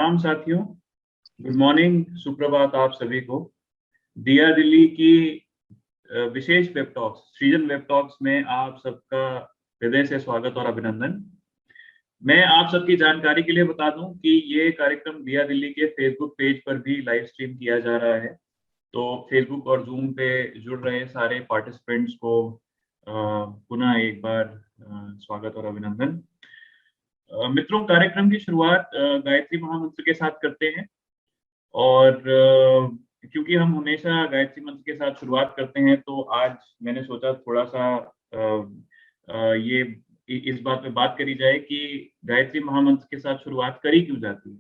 प्रणाम साथियों, good morning, सुप्रभात आप सभी को। दिया दिल्ली की विशेष वेब टॉक्स, सृजन वेब टॉक्स में आप सबका हृदय से स्वागत और अभिनंदन। मैं आप सबकी जानकारी के लिए बता दूं कि ये कार्यक्रम दिया दिल्ली के फेसबुक पेज पर भी लाइव स्ट्रीम किया जा रहा है। तो फेसबुक और जूम पे जुड़ रहे सारे पार्टिसिपेंट्स को पुनः एक बार स्वागत और अभिनंदन। मित्रों, कार्यक्रम की शुरुआत गायत्री महामंत्र के साथ करते हैं और क्योंकि हम हमेशा गायत्री मंत्र के साथ शुरुआत करते हैं, तो आज मैंने सोचा थोड़ा सा ये इस बात पे बात करी जाए कि गायत्री महामंत्र के साथ शुरुआत करी क्यों जाती है।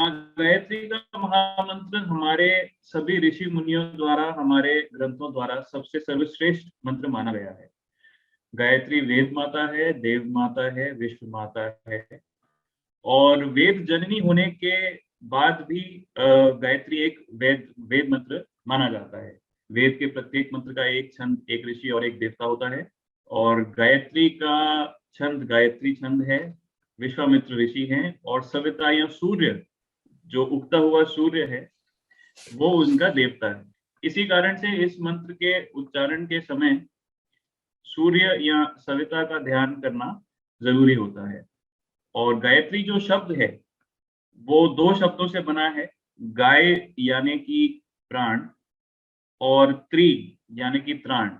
गायत्री का महामंत्र हमारे सभी ऋषि मुनियों द्वारा, हमारे ग्रंथों द्वारा सबसे सर्वश्रेष्ठ मंत्र माना गया है। गायत्री वेद माता है, देव माता है, विश्व माता है और वेद जननी होने के बाद भी गायत्री एक वेद मंत्र माना जाता है। वेद के प्रत्येक मंत्र का एक छंद, एक ऋषि और एक देवता होता है और गायत्री का छंद गायत्री छंद है। विश्वामित्र ऋषि हैं और सविता या सूर्य, जो उगता हुआ सूर्य है, वो उनका देवता है। इसी कारण से इस मंत्र के उच्चारण के समय सूर्य या सविता का ध्यान करना जरूरी होता है। और गायत्री जो शब्द है वो दो शब्दों से बना है, गाय यानी कि प्राण और त्री यानी कि त्राण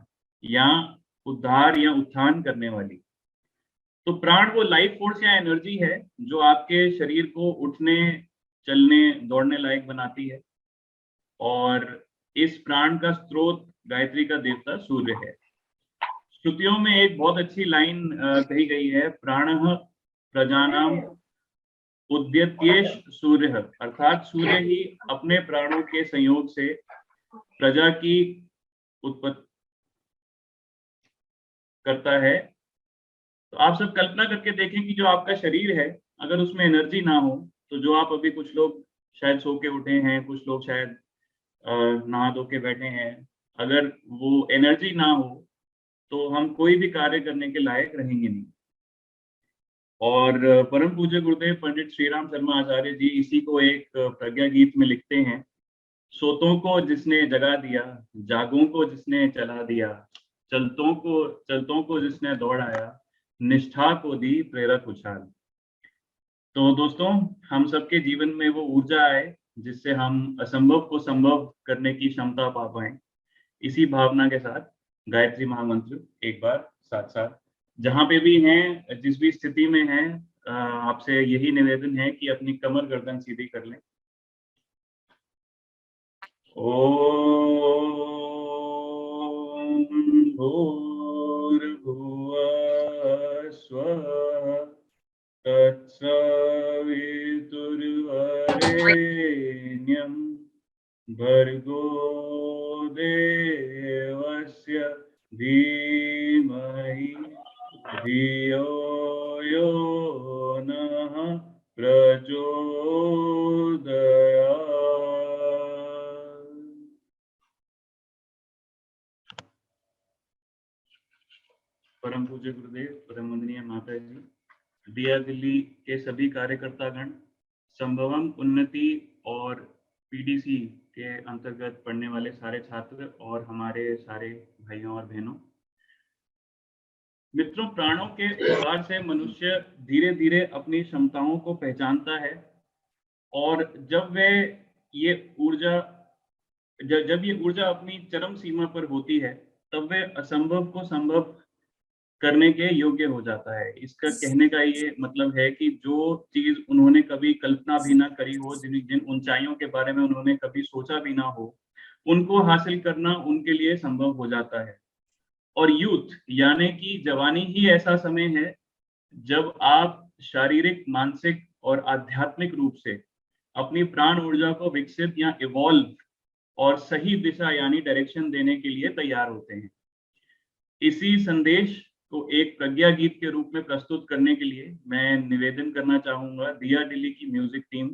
या उद्धार या उत्थान करने वाली। तो प्राण वो लाइफ फोर्स या एनर्जी है जो आपके शरीर को उठने, चलने, दौड़ने लायक बनाती है और इस प्राण का स्रोत गायत्री का देवता सूर्य है। श्रुतियों में एक बहुत अच्छी लाइन कही गई है, प्राणः प्रजानाम उद्यत्येष सूर्य, अर्थात सूर्य ही अपने प्राणों के संयोग से प्रजा की उत्पत्ति करता है। तो आप सब कल्पना करके देखें कि जो आपका शरीर है, अगर उसमें एनर्जी ना हो, तो जो आप अभी, कुछ लोग शायद सो के उठे हैं, कुछ लोग शायद नहा धो के बैठे हैं, अगर वो एनर्जी ना हो तो हम कोई भी कार्य करने के लायक रहेंगे नहीं। और परम पूज्य गुरुदेव पंडित श्री राम शर्मा आचार्य जी इसी को एक प्रज्ञा गीत में लिखते हैं, सोतों को जिसने जगा दिया, जागों को जिसने चला दिया, चलतों को जिसने दौड़ाया, निष्ठा को दी प्रेरक उछाल। तो दोस्तों, हम सबके जीवन में वो ऊर्जा आए जिससे हम असंभव को संभव करने की क्षमता पा पाए। इसी भावना के साथ गायत्री महामंत्र एक बार साथ साथ जहाँ पे भी हैं, जिस भी स्थिति में हैं, आपसे यही निवेदन है कि अपनी कमर गर्दन सीधी कर लें। ओम भूर्भुवः स्वः तत्सवितुर्वरेण्यं भर्गो देवस्य धीमहि धियो यो नः प्रचोदयात्। परम पूज्य गुरुदेव, परम वंदनीय माता जी, दिया दिल्ली के सभी कार्यकर्तागण, संभवम उन्नति और पीडीसी के अंतर्गत पढ़ने वाले सारे छात्र और हमारे सारे भाइयों और बहनों, मित्रों, प्राणों के उद्धार से मनुष्य धीरे धीरे अपनी क्षमताओं को पहचानता है और जब ये ऊर्जा अपनी चरम सीमा पर होती है, तब वह असंभव को संभव करने के योग्य हो जाता है। इसका कहने का ये मतलब है कि जो चीज उन्होंने कभी कल्पना भी ना करी हो, जिन ऊंचाइयों के बारे में उन्होंने कभी सोचा भी ना हो, उनको हासिल करना उनके लिए संभव हो जाता है। और यूथ यानी कि जवानी ही ऐसा समय है जब आप शारीरिक, मानसिक और आध्यात्मिक रूप से अपनी प्राण ऊर्जा को विकसित या इवॉल्व और सही दिशा यानी डायरेक्शन देने के लिए तैयार होते हैं। इसी संदेश को एक प्रज्ञा गीत के रूप में प्रस्तुत करने के लिए मैं निवेदन करना चाहूंगा दिया दिल्ली की म्यूजिक टीम,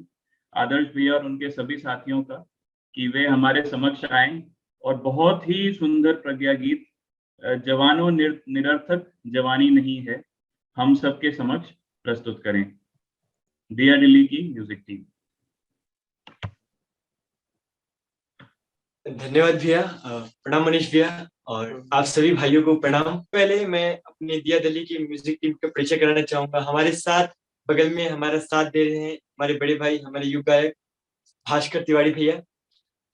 आदर्श भैया और उनके सभी साथियों का, कि वे हमारे समक्ष आए और बहुत ही सुंदर प्रज्ञा गीत जवानों निरर्थक जवानी नहीं है, हम सबके समक्ष प्रस्तुत करें। दिया दिल्ली की म्यूजिक टीम। धन्यवाद भैया, प्रणाम मनीष भैया, और आप सभी भाइयों को प्रणाम। पहले मैं अपनी दिया दिल्ली की म्यूजिक टीम का परिचय कराना चाहूंगा। हमारे साथ बगल में हमारा साथ दे रहे हैं हमारे बड़े भाई, हमारे युग गायक भास्कर तिवारी भैया।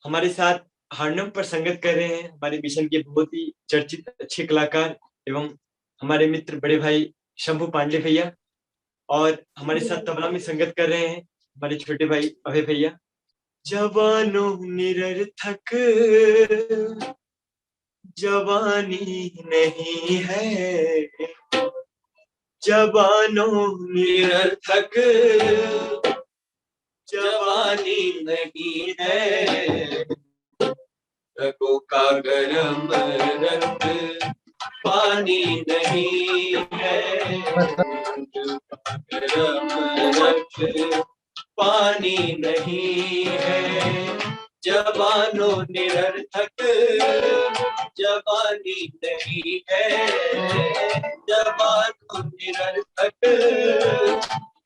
हमारे साथ हारमोनियम पर संगत कर रहे हैं हमारे मिशन के बहुत ही चर्चित अच्छे कलाकार एवं हमारे मित्र बड़े भाई शंभू पांडे भैया। और हमारे साथ तबला में संगत कर रहे हैं हमारे छोटे भाई अभय भैया। जवानों निरर्थक जवानी नहीं है, जवानों निरर्थक जवानी नहीं है, रगों का गरम रक्त पानी नहीं है, गरम रक्त पानी नहीं है, जवानों निरर्थक जवानी नहीं है, जवानों निरर्थक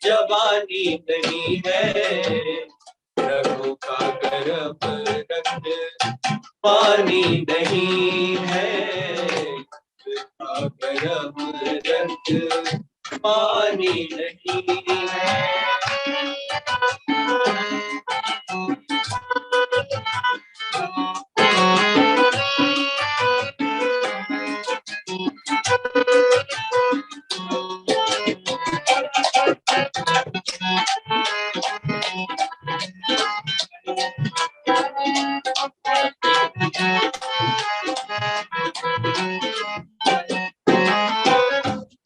जवानी नहीं है, रगों का गरम रक्त पानी नहीं है, गरम रक्त पानी नहीं है।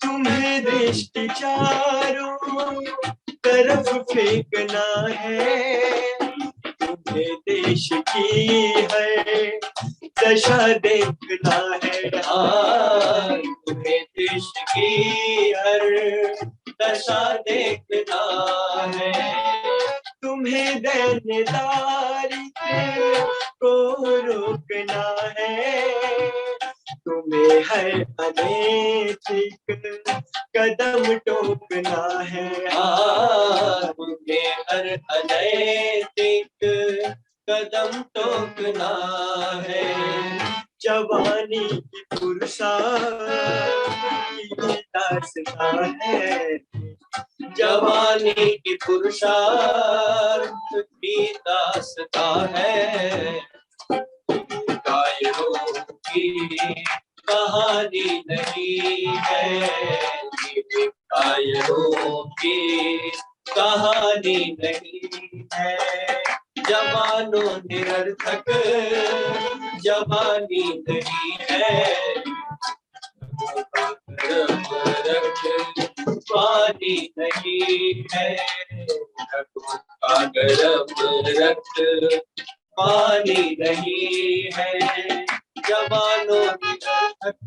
तुम्हें दृष्टि चारों तरफ फेंकना है, तुम्हें देश की है दशा देखना है, हाँ तुम्हें देश की हर दशा देखना है, तुम्हें देनदारी को रोकना है, तुम्हें है अनैतिक कदम टोकना है, हाँ तुम्हें हर अनैतिक कदम टोकना है, जवानी की पुरुषार्थ की दास्तां है, जवानी की पुरुषार्थ की दास्तां है, कायरों की कहानी नहीं है, कायरों की कहानी नहीं है, जवानों निरर्थक जवानी नहीं है, पानी नहीं है, गरम रक्त पानी नहीं है, जवानों निरर्थक।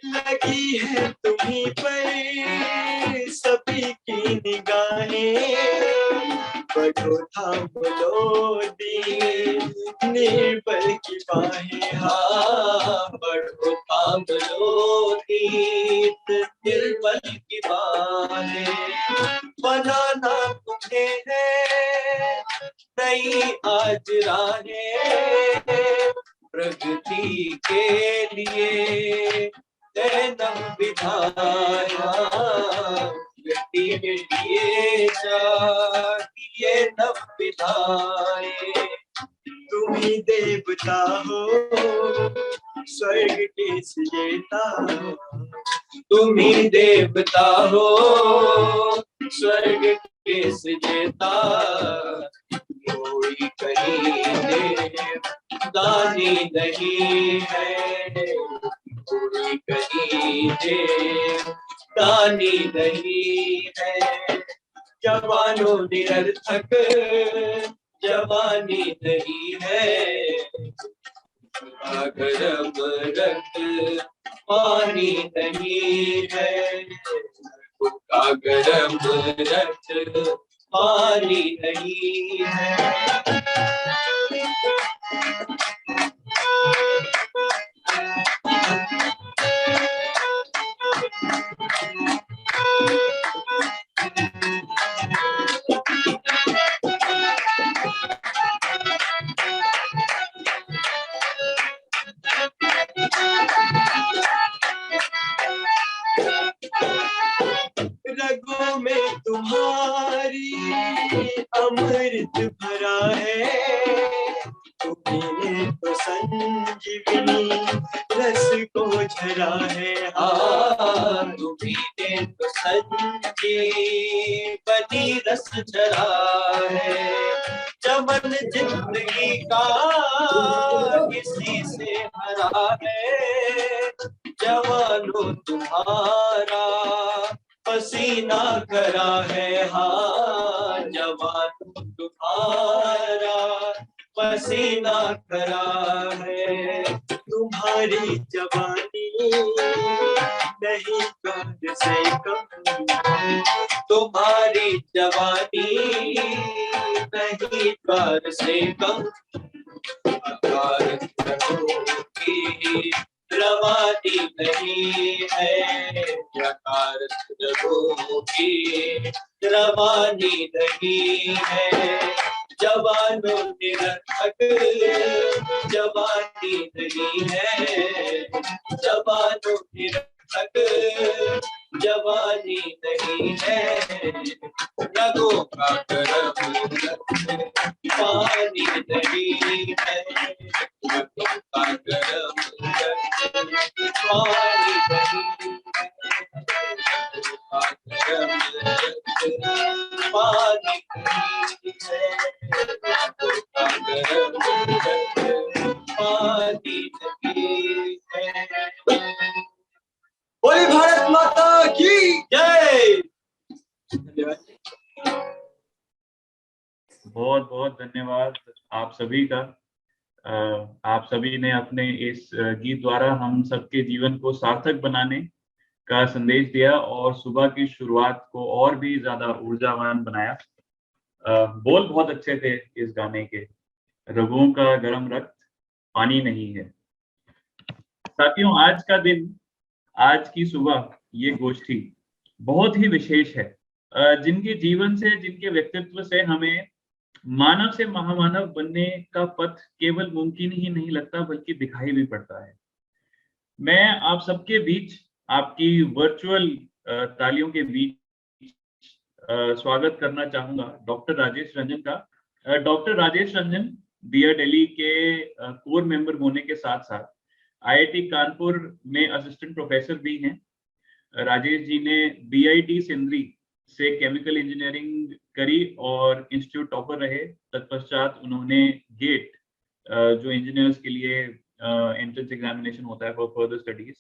लगी है तुम्हीं पर सभी की निगाहें, बढ़ो थाम लो दीन निर्बल की बाहें, हाँ बढ़ो थाम लो दीन निर्बल की बाहें, बनाना तुम्हें है नई आज राहें, प्रगति के लिए नम विधाया, प्रगति के लिए चाहिए नम विधाए, तुम ही देवता हो स्वर्ग के सृजेता, तुम ही देवता हो स्वर्ग के सृजेता, कोई कहीं देवदानी नहीं है, कोई कहीं देवदानी नहीं है, जवानों निरर्थक जवानी नहीं है, गरम रक्त पानी नहीं है, गरम रक्त पानी नहीं है। रगों में तुम्हारी अमृत भरा है, तुम्हें तो संजीवनी रस को झरा है। हाँ, तुम्हें तो संजीवनी रस झरा है। चमन जिंदगी का किसी से हरा है, जवानों तुम्हारा पसीना करा है। हाँ, जवानों तुम्हारा पसीना करा है। तुम्हारी जवानी नहीं कांड से कम, तुम्हारी जवानी नहीं कार से कम, की रवानी नहीं है, की रवानी नहीं है। जवानों निरर्थक जवानी नहीं है, जवानों निरर्थक जवानी नहीं है। रगों का गरम पानी नहीं है, रगों का गरम पानी नहीं है, पानी बोली भारत माता की जय। बहुत बहुत धन्यवाद आप सभी का। आप सभी ने अपने इस गीत द्वारा हम सबके जीवन को सार्थक बनाने का संदेश दिया और सुबह की शुरुआत को और भी ज्यादा ऊर्जावान बनाया। बोल बहुत अच्छे थे इस गाने के, रगों का गरम रक्त पानी नहीं है। साथियों, आज का दिन, आज की सुबह, ये गोष्ठी बहुत ही विशेष है। जिनके जीवन से, जिनके व्यक्तित्व से हमें मानव से महामानव बनने का पथ केवल मुमकिन ही नहीं लगता बल्कि दिखाई भी पड़ता है। मैं आप सबके बीच, आपकी वर्चुअल तालियों के बीच स्वागत करना चाहूंगा डॉक्टर राजेश रंजन का। डॉक्टर राजेश रंजन दिया दिल्ली के कोर मेंबर होने के साथ साथ आईआईटी कानपुर में असिस्टेंट प्रोफेसर भी हैं। राजेश जी ने बीआईटी सिंदरी से केमिकल इंजीनियरिंग करी और इंस्टीट्यूट टॉपर रहे। तत्पश्चात उन्होंने गेट, जो इंजीनियर्स के लिए एंट्रेंस एग्जामिनेशन होता है फॉर फर्दर स्टडीज,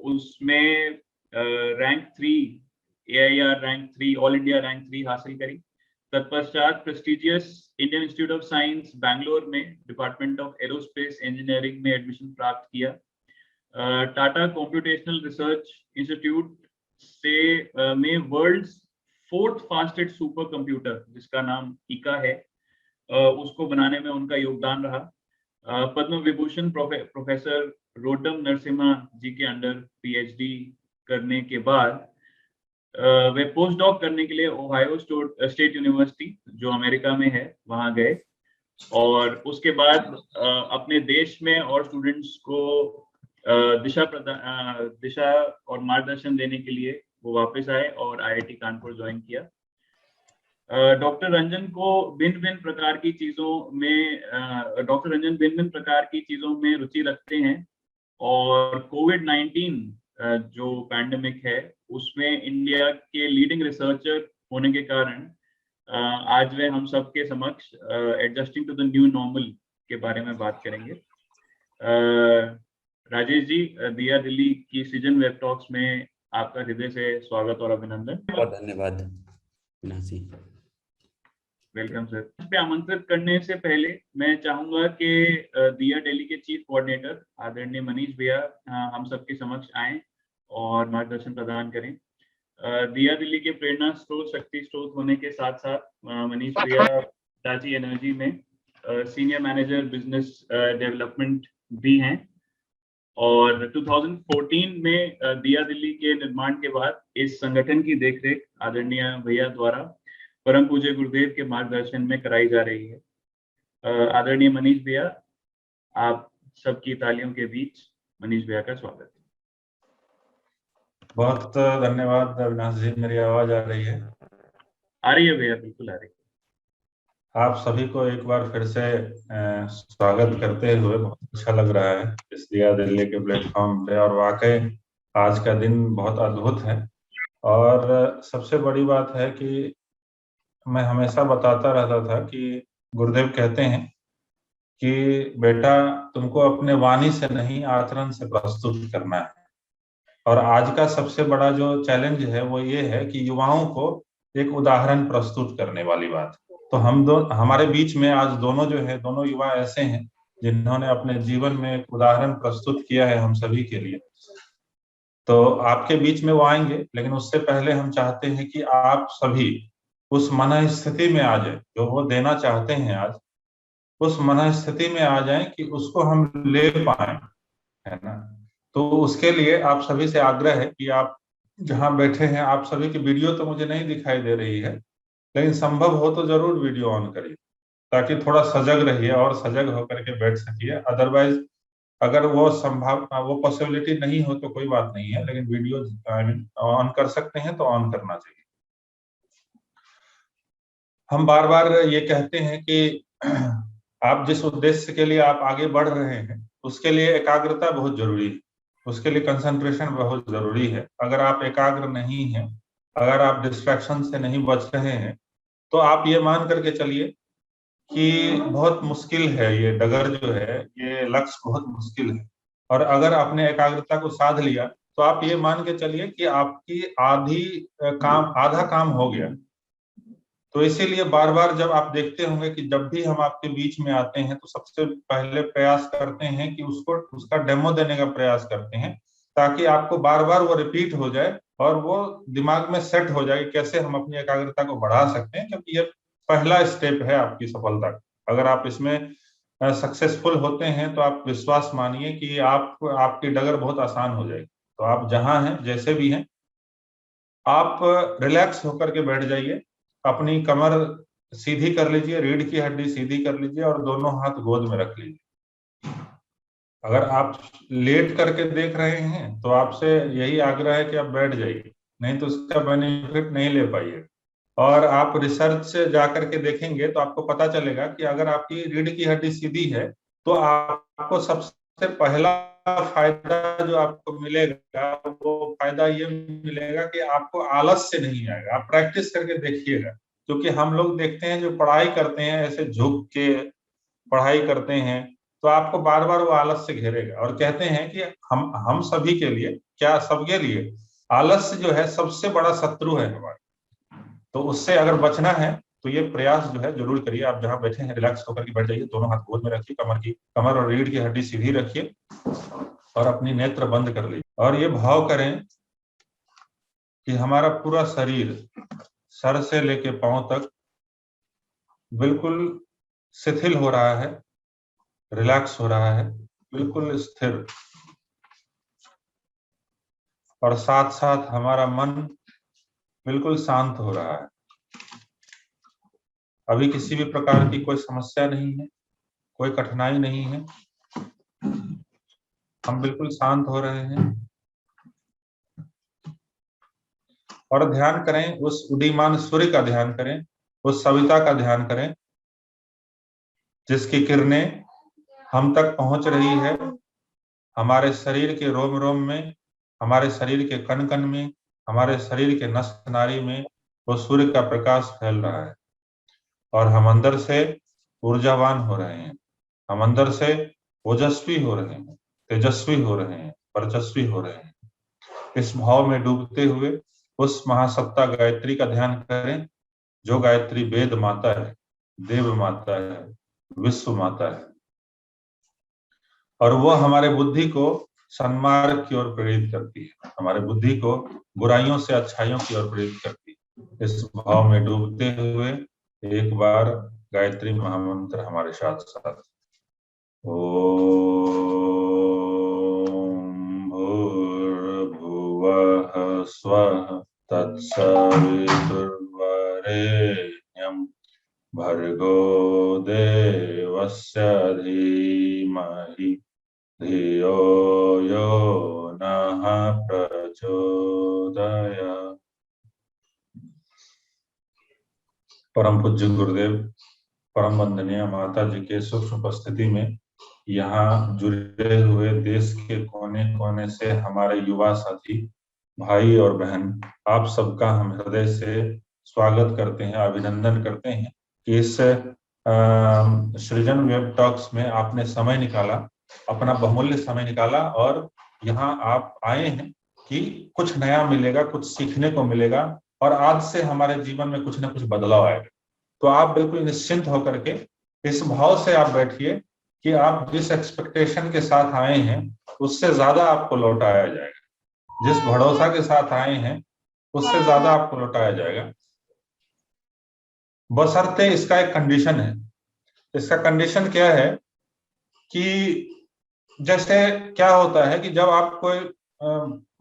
उसमें rank 3, AIR rank 3, all India rank 3 हासिल करी। तत्पश्चात prestigious Indian institute of science Bangalore में डिपार्टमेंट ऑफ एरोस्पेस इंजीनियरिंग में एडमिशन प्राप्त किया। टाटा कंप्यूटेशनल रिसर्च इंस्टीट्यूट से में world's 4th fastest super computer, जिसका नाम इका है, उसको बनाने में उनका योगदान रहा। पद्म विभूषण प्रोफेसर रोडम नरसिम्हा जी के अंडर PhD करने के बाद वे पोस्ट डॉक करने के लिए ओहायो स्टेट यूनिवर्सिटी, जो अमेरिका में है, वहां गए और उसके बाद अपने देश में और स्टूडेंट्स को दिशा और मार्गदर्शन देने के लिए वो वापस आए और IIT कानपुर ज्वाइन किया। डॉक्टर रंजन भिन्न भिन्न प्रकार की चीजों में रुचि रखते हैं और कोविड-19 जो पैंडेमिक है उसमें इंडिया के लीडिंग रिसर्चर होने के कारण आज वे हम सब के समक्ष adjusting to the new normal के बारे में बात करेंगे। राजेश जी, दिया दिल्ली की सीजन वेब टॉक्स में आपका हृदय से स्वागत और अभिनंदन। बहुत धन्यवाद। Welcome sir. इस पे आमंत्रित करने से पहले मैं चाहूंगा कि दिया दिल्ली के चीफ कोऑर्डिनेटर आदरणीय मनीष भैया हम सबके समक्ष आए और मार्गदर्शन प्रदान करें। दिया दिल्ली के प्रेरणा स्रोत, शक्ति स्रोत होने के साथ साथ मनीष भैया टाची एनर्जी में सीनियर मैनेजर बिजनेस डेवलपमेंट भी हैं और 2014 में दिया दिल्ली के निर्माण के बाद इस संगठन की देखरेख आदरणीय भैया द्वारा परम पूज्य गुरुदेव के मार्गदर्शन में कराई जा रही है। आदरणीय मनीष भैया, आप सबकी तालियों के बीच मनीष भैया का स्वागत है। बहुत धन्यवाद अविनाश जी। मेरी आवाज आ रही है? आ रही है भैया, बिल्कुल आ रही है। आप सभी को एक बार फिर से स्वागत करते हुए बहुत अच्छा लग रहा है इस दिया दिल्ली के प्लेटफॉर्म पे, और वाकई आज का दिन बहुत अद्भुत है। और सबसे बड़ी बात है कि मैं हमेशा बताता रहता था कि गुरुदेव कहते हैं कि बेटा, तुमको अपने वाणी से नहीं आचरण से प्रस्तुत करना है। और आज का सबसे बड़ा जो चैलेंज है वो ये है कि युवाओं को एक उदाहरण प्रस्तुत करने वाली बात। तो हमारे बीच में आज दोनों युवा ऐसे हैं जिन्होंने अपने जीवन में एक उदाहरण प्रस्तुत किया है हम सभी के लिए। तो आपके बीच में वो आएंगे, लेकिन उससे पहले हम चाहते हैं कि आप सभी उस मन स्थिति में आ जाए जो वो देना चाहते हैं। आज उस मन स्थिति में आ जाए कि उसको हम ले पाए, है ना। तो उसके लिए आप सभी से आग्रह है कि आप जहां बैठे हैं, आप सभी की वीडियो तो मुझे नहीं दिखाई दे रही है, लेकिन संभव हो तो जरूर वीडियो ऑन करिए ताकि थोड़ा सजग रहिए और सजग होकर के बैठ सकिए। अदरवाइज अगर वो पॉसिबिलिटी नहीं हो तो कोई बात नहीं है, लेकिन वीडियो ऑन कर सकते हैं तो ऑन करना चाहिए। हम बार बार ये कहते हैं कि आप जिस उद्देश्य के लिए आप आगे बढ़ रहे हैं उसके लिए एकाग्रता बहुत जरूरी है, उसके लिए कंसंट्रेशन बहुत जरूरी है। अगर आप एकाग्र नहीं हैं, अगर आप डिस्ट्रैक्शन से नहीं बच रहे हैं, तो आप ये मान करके चलिए कि बहुत मुश्किल है ये डगर जो है, ये लक्ष्य बहुत मुश्किल है। और अगर आपने एकाग्रता को साध लिया तो आप ये मान के चलिए कि आपकी आधा काम हो गया। तो इसीलिए बार बार जब आप देखते होंगे कि जब भी हम आपके बीच में आते हैं तो सबसे पहले प्रयास करते हैं कि उसका डेमो देने का प्रयास करते हैं, ताकि आपको बार बार वो रिपीट हो जाए और वो दिमाग में सेट हो जाए कैसे हम अपनी एकाग्रता को बढ़ा सकते हैं, क्योंकि ये पहला स्टेप है आपकी सफलता का। अगर आप इसमें सक्सेसफुल होते हैं तो आप विश्वास मानिए कि आपकी डगर बहुत आसान हो जाएगी। तो आप जहां हैं, जैसे भी हैं, आप रिलैक्स होकर के बैठ जाइए, अपनी कमर सीधी कर लीजिए, रीढ़ की हड्डी सीधी कर लीजिए और दोनों हाथ गोद में रख लीजिए। अगर आप लेट करके देख रहे हैं तो आपसे यही आग्रह है कि आप बैठ जाइए, नहीं तो उसका बेनिफिट नहीं ले पाइए। और आप रिसर्च से जाकर के देखेंगे तो आपको पता चलेगा कि अगर आपकी रीढ़ की हड्डी सीधी है तो आपको सबसे पहला फायदा जो आपको मिलेगा वो फायदा ये मिलेगा कि आपको आलस से नहीं आएगा। आप प्रैक्टिस करके देखिएगा, क्योंकि हम लोग देखते हैं जो पढ़ाई करते हैं ऐसे झुक के पढ़ाई करते हैं तो आपको बार बार वो आलस से घेरेगा। और कहते हैं कि हम सभी के लिए, क्या सबके लिए, आलस्य जो है सबसे बड़ा शत्रु है हमारा। तो उससे अगर बचना है तो ये प्रयास जो है जरूर करिए। आप जहां बैठे हैं रिलैक्स होकर के बैठ जाइए, दोनों हाथ गोद में रखिए, कमर और रीढ़ की हड्डी सीधी रखिए और अपनी नेत्र बंद कर लीजिए। और ये भाव करें कि हमारा पूरा शरीर सर से लेके पांव तक बिल्कुल शिथिल हो रहा है, रिलैक्स हो रहा है, बिल्कुल स्थिर। और साथ साथ हमारा मन बिल्कुल शांत हो रहा है। अभी किसी भी प्रकार की कोई समस्या नहीं है, कोई कठिनाई नहीं है, हम बिल्कुल शांत हो रहे हैं। और ध्यान करें, उस उदीयमान सूर्य का ध्यान करें, उस सविता का ध्यान करें जिसकी किरणें हम तक पहुंच रही है, हमारे शरीर के रोम रोम में, हमारे शरीर के कण कण में, हमारे शरीर के नस नाड़ी में वो सूर्य का प्रकाश फैल रहा है। और हम अंदर से ऊर्जावान हो रहे हैं, हम अंदर से ओजस्वी हो रहे हैं, तेजस्वी हो रहे हैं, वर्चस्वी हो रहे हैं। इस भाव में डूबते हुए उस महासत्ता गायत्री का ध्यान करें जो गायत्री वेद माता है, देव माता है, विश्व माता है, और वो हमारे बुद्धि को सन्मार्ग की ओर प्रेरित करती है, हमारे बुद्धि को बुराइयों से अच्छाइयों की ओर प्रेरित करती है। इस भाव में डूबते हुए एक बार गायत्री महामंत्र हमारे साथ साथ। ओम भूर्भुवः स्वः तत्सवितुर्वरेण्यं भर्गो देवस्य धीमहि धियो यो नः प्रचोदयात्। परम पूज्य गुरुदेव, परम वंदनीय माता जी के सूक्ष्म उपस्थिति में यहाँ जुड़े हुए देश के कोने कोने से हमारे युवा साथी भाई और बहन, आप सबका हम हृदय से स्वागत करते हैं, अभिनंदन करते हैं कि इस सृजन वेब टॉक्स में आपने समय निकाला, अपना बहुमूल्य समय निकाला और यहाँ आप आए हैं कि कुछ नया मिलेगा, कुछ सीखने को मिलेगा और आज से हमारे जीवन में कुछ ना कुछ बदलाव आएगा। तो आप बिल्कुल निश्चिंत होकर के इस भाव से आप बैठिए कि आप जिस एक्सपेक्टेशन के साथ आए हैं उससे ज्यादा आपको लौटाया जाएगा, जिस भरोसा के साथ आए हैं उससे ज्यादा आपको लौटाया जाएगा, बशर्ते इसका एक कंडीशन है। इसका कंडीशन क्या है कि जैसे क्या होता है कि जब आप कोई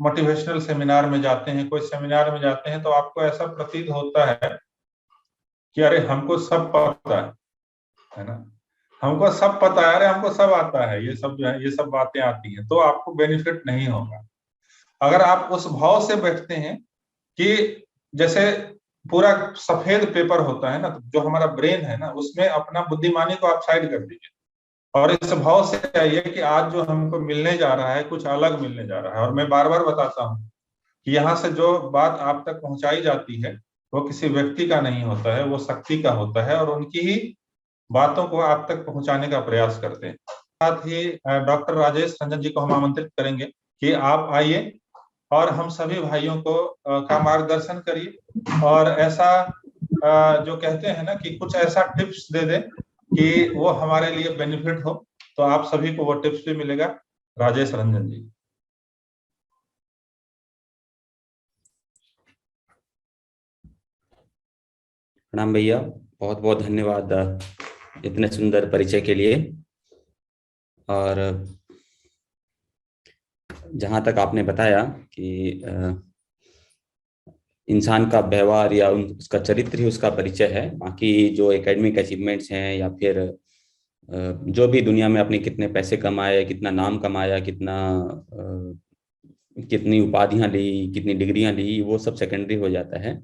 मोटिवेशनल सेमिनार में जाते हैं, कोई सेमिनार में जाते हैं, तो आपको ऐसा प्रतीत होता है कि अरे हमको सब पता है ना, हमको सब पता है, अरे हमको सब आता है, ये सब जो है ये सब बातें आती हैं, तो आपको बेनिफिट नहीं होगा। अगर आप उस भाव से बैठते हैं कि जैसे पूरा सफेद पेपर होता है ना, तो जो हमारा ब्रेन है ना, उसमें अपना बुद्धिमानी को आप साइड कर दीजिए और इस भाव से आइए कि आज जो हमको मिलने जा रहा है कुछ अलग मिलने जा रहा है। और मैं बार बार बताता हूँ कि यहाँ से जो बात आप तक पहुंचाई जाती है वो किसी व्यक्ति का नहीं होता है, वो शक्ति का होता है और उनकी ही बातों को आप तक पहुंचाने का प्रयास करते हैं। साथ ही डॉक्टर राजेश रंजन जी को हम आमंत्रित करेंगे कि आप आइए और हम सभी भाइयों को का मार्गदर्शन करिए और ऐसा जो कहते हैं ना कि कुछ ऐसा टिप्स दे दे कि वो हमारे लिए बेनिफिट हो, तो आप सभी को वो टिप्स भी मिलेगा। राजेश रंजन जी। प्रणाम भैया, बहुत बहुत धन्यवाद इतने सुंदर परिचय के लिए। और जहाँ तक आपने बताया कि इंसान का व्यवहार या उसका चरित्र ही उसका परिचय है, बाकी जो एकेडमिक अचीवमेंट्स हैं या फिर जो भी दुनिया में आपने कितने पैसे कमाए, कितना नाम कमाया, कितनी उपाधियां ली, कितनी डिग्रियां ली, वो सब सेकेंडरी हो जाता है।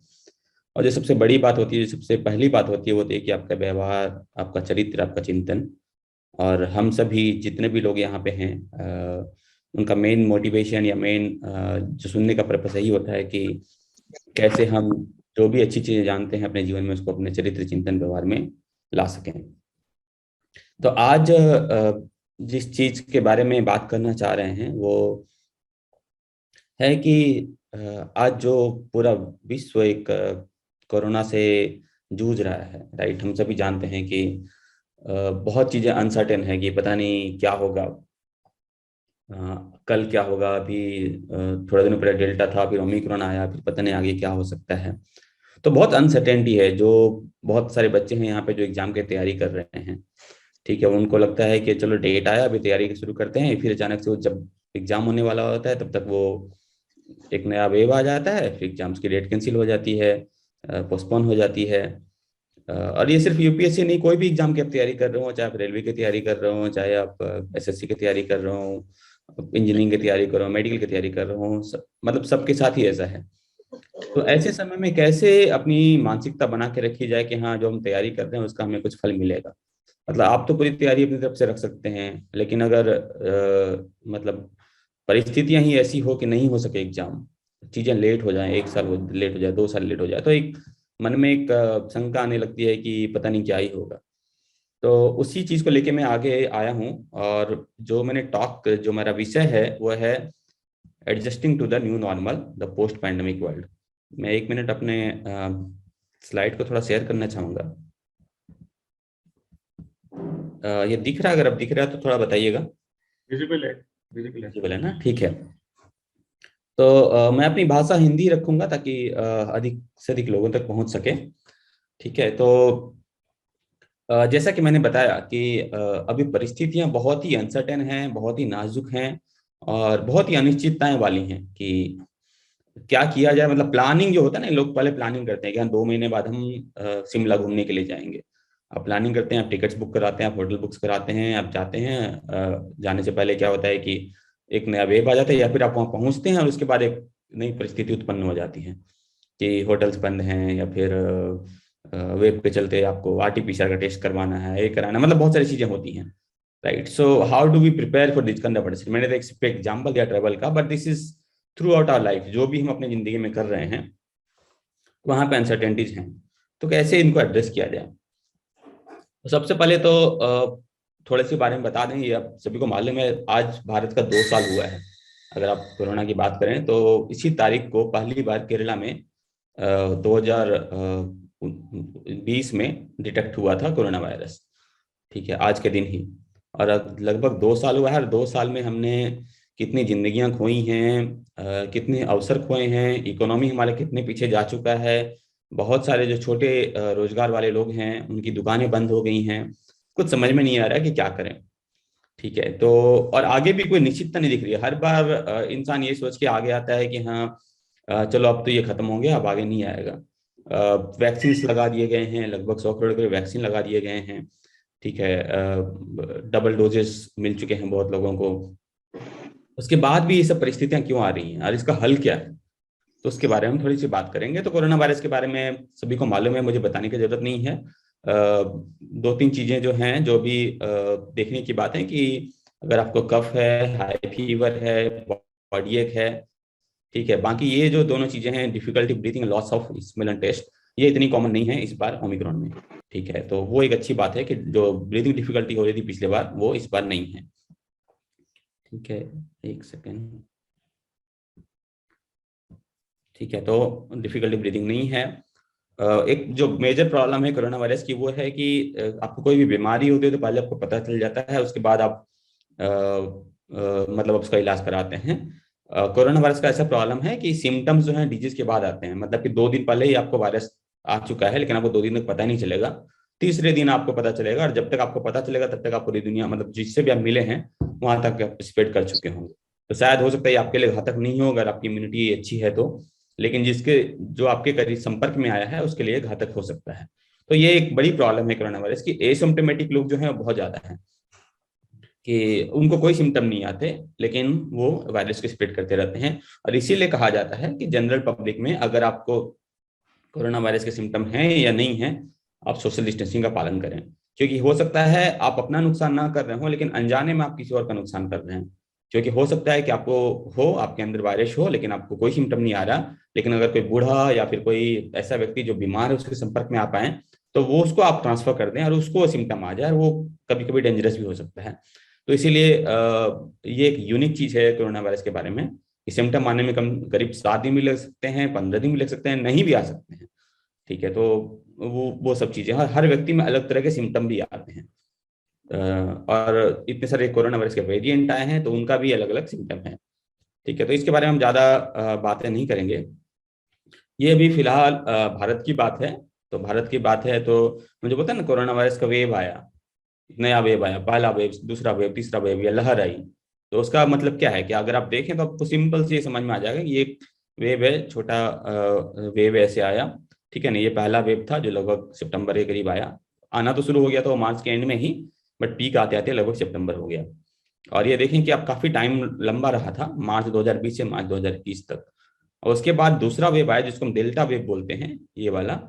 और जो सबसे बड़ी बात होती है, जो सबसे पहली बात होती है, वो है कि आपका व्यवहार, आपका चरित्र, आपका चिंतन। और हम सभी जितने भी लोग यहाँ पे हैं, उनका मेन मोटिवेशन या मेन जो सुनने का पर्पस यही होता है कि कैसे हम जो भी अच्छी चीजें जानते हैं अपने जीवन में उसको अपने चरित्र, चिंतन, व्यवहार में ला सकें। तो आज जिस चीज के बारे में बात करना चाह रहे हैं वो है कि आज जो पूरा विश्व एक कोरोना से जूझ रहा है, राइट। हम सभी जानते हैं कि बहुत चीजें अनसर्टेन है कि पता नहीं क्या होगा, कल क्या होगा। अभी थोड़े दिनों पहले डेल्टा था, फिर ओमिक्रॉन आया, फिर पता नहीं आगे क्या हो सकता है। तो बहुत अनसर्टेनिटी है। जो बहुत सारे बच्चे हैं यहाँ पे जो एग्जाम की तैयारी कर रहे हैं, ठीक है, उनको लगता है कि चलो डेट आया, अभी तैयारी शुरू करते हैं, फिर अचानक से वो जब एग्जाम होने वाला होता है तब तक वो एक नया वेव आ जाता है, फिर एग्जाम्स की डेट कैंसिल हो जाती है, पोस्टपोन हो जाती है। और ये सिर्फ यूपीएससी नहीं, कोई भी एग्जाम की आप तैयारी कर रहे हो, चाहे आप रेलवे की तैयारी कर रहे हो, चाहे आप एसएससी की तैयारी कर रहे हो, इंजीनियरिंग की तैयारी कर रहे हो, मेडिकल की तैयारी कर रहे हो, मतलब सबके साथ ही ऐसा है। तो ऐसे समय में कैसे अपनी मानसिकता बना के रखी जाए कि हाँ, जो हम तैयारी कर रहे हैं उसका हमें कुछ फल मिलेगा। मतलब आप तो पूरी तैयारी अपनी तरफ से रख सकते हैं, लेकिन अगर मतलब परिस्थितियां ही ऐसी हो कि नहीं हो सके एग्जाम, चीजें लेट हो जाएं, 1 साल लेट हो जाए, 2 साल लेट हो जाए, तो एक मन में एक शंका आने लगती है कि पता नहीं क्या ही होगा। तो उसी चीज को लेके मैं आगे आया हूँ। और जो मैंने टॉक, जो मेरा विषय है वो है adjusting to the new normal, the post pandemic world. मैं 1 मिनट अपने स्लाइड को थोड़ा शेयर करना चाहूंगा। ये दिख रहा है? अगर अब दिख रहा है तो थोड़ा बताइएगा। विजिबल है, विजिबल है। विजिबल है ना? ठीक है। तो मैं अपनी भाषा हिंदी रखूंगा ताकि अधिक से अधिक लोगों तक पहुंच सके। ठीक है। तो जैसा कि मैंने बताया कि अभी परिस्थितियां बहुत ही अनसर्टेन हैं, बहुत ही नाजुक हैं और बहुत ही अनिश्चितताएं वाली हैं कि क्या किया जाए। मतलब प्लानिंग जो होता है ना, लोग पहले प्लानिंग करते हैं कि हाँ 2 महीने बाद हम शिमला घूमने के लिए जाएंगे। आप प्लानिंग करते हैं, आप टिकट्स बुक कराते हैं, आप होटल बुक्स कराते हैं, आप जाते हैं। जाने से पहले क्या होता है कि एक नया वेव आ जाता है, या फिर आप वहाँ पहुँचते हैं और उसके बाद एक नई परिस्थिति उत्पन्न हो जाती है कि होटल्स बंद हैं, या फिर वेब के चलते आपको आरटीपीसीआर का टेस्ट करवाना है, ये कराना, मतलब बहुत सारी चीजें होती हैं। Right. So how do we prepare for this kind of परिस्थिति? मैंने तो एक एग्जाम्पल दिया ट्रेवल का, but this is throughout our life. जो भी हम अपनी जिंदगी में कर रहे हैं वहां पे अनसर्टेनिटीज हैं, तो कैसे इनको एड्रेस किया जाए? तो सबसे पहले तो थोड़े से बारे में बता दें। ये आप सभी को मालूम है, आज भारत का 2 साल हुआ है। अगर आप कोरोना की बात करें तो इसी तारीख को पहली बार केरला में 2020 में डिटेक्ट हुआ था कोरोना वायरस। ठीक है, आज के दिन ही। और अब लगभग 2 साल हुआ है, और 2 साल में हमने कितनी जिंदगियां खोई हैं, कितने अवसर खोए हैं, इकोनॉमी हमारे कितने पीछे जा चुका है। बहुत सारे जो छोटे रोजगार वाले लोग हैं उनकी दुकानें बंद हो गई हैं। कुछ समझ में नहीं आ रहा है कि क्या करें। ठीक है। तो और आगे भी कोई निश्चितता नहीं दिख रही है। हर बार इंसान ये सोच के आगे आता है कि हाँ चलो अब तो ये खत्म हो गया, अब आगे नहीं आएगा। वैक्सीन लगा दिए गए हैं, लगभग 100 करोड़ के वैक्सीन लगा दिए गए हैं। ठीक है। डबल डोजेस मिल चुके हैं बहुत लोगों को। उसके बाद भी ये सब परिस्थितियां क्यों आ रही हैं और इसका हल क्या है, तो उसके बारे में थोड़ी सी बात करेंगे। तो कोरोना वायरस के बारे में सभी को मालूम है, मुझे बताने की जरूरत नहीं है। 2-3 चीजें जो हैं जो भी देखने की बात है कि अगर आपको कफ है, हाई फीवर है, बॉडी एक है, ठीक है। बाकी ये जो दोनों चीजें हैं, difficulty breathing, loss of smell and taste, ये इतनी कॉमन नहीं है इस बार ओमिक्रॉन में। ठीक है। तो वो एक अच्छी बात है कि जो ब्रीथिंग डिफिकल्टी हो रही थी पिछले बार, वो इस बार नहीं है। ठीक है, एक सेकेंड। ठीक है। तो डिफिकल्टी ब्रीथिंग नहीं है। एक जो मेजर प्रॉब्लम है कोरोना वायरस की, वो है कि आपको कोई भी बीमारी होती है तो पहले आपको पता चल जाता है, उसके बाद आप मतलब उसका इलाज कराते हैं। कोरोना वायरस का ऐसा प्रॉब्लम है कि सिम्टम्स जो हैं डिजीज के बाद आते हैं। मतलब कि 2 दिन पहले ही आपको वायरस आ चुका है, लेकिन आपको 2 दिन तक पता नहीं चलेगा। तीसरे दिन आपको पता चलेगा, और जब तक आपको पता चलेगा तब तक आप पूरी दुनिया, मतलब जिससे भी आप मिले हैं वहां तक स्प्रेड कर चुके होंगे। तो शायद हो सकता है आपके लिए घातक नहीं हो अगर आपकी इम्यूनिटी अच्छी है तो, लेकिन जिसके जो आपके करीब संपर्क में आया है उसके लिए घातक हो सकता है। तो ये एक बड़ी प्रॉब्लम है कोरोना वायरस की। एसिम्प्टोमेटिक लोग जो हैं बहुत ज्यादा हैं कि उनको कोई सिम्टम नहीं आते, लेकिन वो वायरस को स्प्रेड करते रहते हैं। और इसीलिए कहा जाता है कि जनरल पब्लिक में अगर आपको कोरोना वायरस के सिम्टम हैं या नहीं है, आप सोशल डिस्टेंसिंग का पालन करें। क्योंकि हो सकता है आप अपना नुकसान ना कर रहे हो, लेकिन अनजाने में आप किसी और का नुकसान कर रहे हैं। क्योंकि हो सकता है कि आपको हो, आपके अंदर वायरस हो, लेकिन आपको कोई सिम्टम नहीं आ रहा, लेकिन अगर कोई बूढ़ा या फिर कोई ऐसा व्यक्ति जो बीमार है उसके संपर्क में आ पाए, तो वो उसको आप ट्रांसफर कर दें और उसको सिम्टम आ जाए, और वो कभी कभी डेंजरस भी हो सकता है। तो इसीलिए ये एक यूनिक चीज है कोरोना वायरस के बारे में। सिम्टम आने में करीब 7 दिन भी लग सकते हैं, 15 दिन भी लग सकते हैं, नहीं भी आ सकते हैं। ठीक है। तो वो सब चीजें हर व्यक्ति में अलग तरह के सिम्टम भी आते हैं। और इतने सारे कोरोना वायरस के वेरिएंट आए हैं तो उनका भी अलग अलग सिम्टम है। ठीक है। तो इसके बारे में हम ज्यादा बातें नहीं करेंगे। ये अभी फिलहाल भारत की बात है। तो भारत की बात है तो मुझे पता है ना, कोरोना वायरस का वेव आया, नया वेव आया, पहला वेव, दूसरा वेव, तीसरा वेव, या लहर आई। तो उसका मतलब क्या है कि अगर आप देखें तो आपको सिंपल से ये समझ में आ जाएगा कि ये एक वेव है, छोटा वेव ऐसे आया। ठीक है ना, ये पहला वेव था जो लगभग सितंबर के करीब आया। आना तो शुरू हो गया था मार्च के एंड में ही, बट पीक आते आते लगभग सितंबर हो गया। और ये देखें कि अब काफी टाइम लंबा रहा था, मार्च 2020 से मार्च 2021 तक। और उसके बाद दूसरा वेव आया जिसको हम डेल्टा वेव बोलते हैं, ये वाला।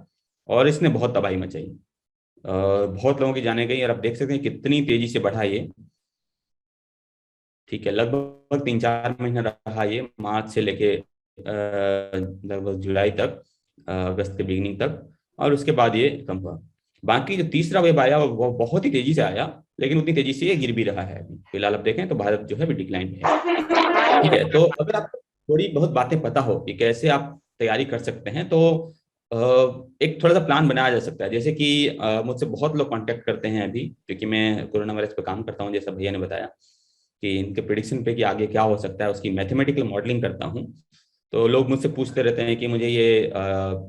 और इसने बहुत तबाही मचाई, बहुत लोगों की जाने गई, और आप देख सकते हैं कितनी तेजी से बढ़ा ये। ठीक है, लगभग 3-4 महीने रहा ये, मार्च से लेके लगभग जुलाई तक, अगस्त के बिगिनिंग तक, और उसके बाद ये कम हुआ। बाकी जो तीसरा वेव आया वो बहुत ही तेजी से आया, लेकिन उतनी तेजी से ये गिर भी रहा है। अभी फिलहाल आप देखें तो भारत जो है भी डिक्लाइन पे है। ठीक है। तो अगर आप थोड़ी बहुत बातें पता हो कि कैसे आप तैयारी कर सकते हैं, तो एक थोड़ा सा प्लान बनाया जा सकता है। जैसे कि मुझसे बहुत लोग कांटेक्ट करते हैं अभी, क्योंकि मैं कोरोना वायरस पे काम करता हूँ, जैसा भैया ने बताया कि इनके प्रिडिक्शन पे कि आगे क्या हो सकता है उसकी मैथमेटिकल मॉडलिंग करता हूँ। तो लोग मुझसे पूछते रहते हैं कि मुझे ये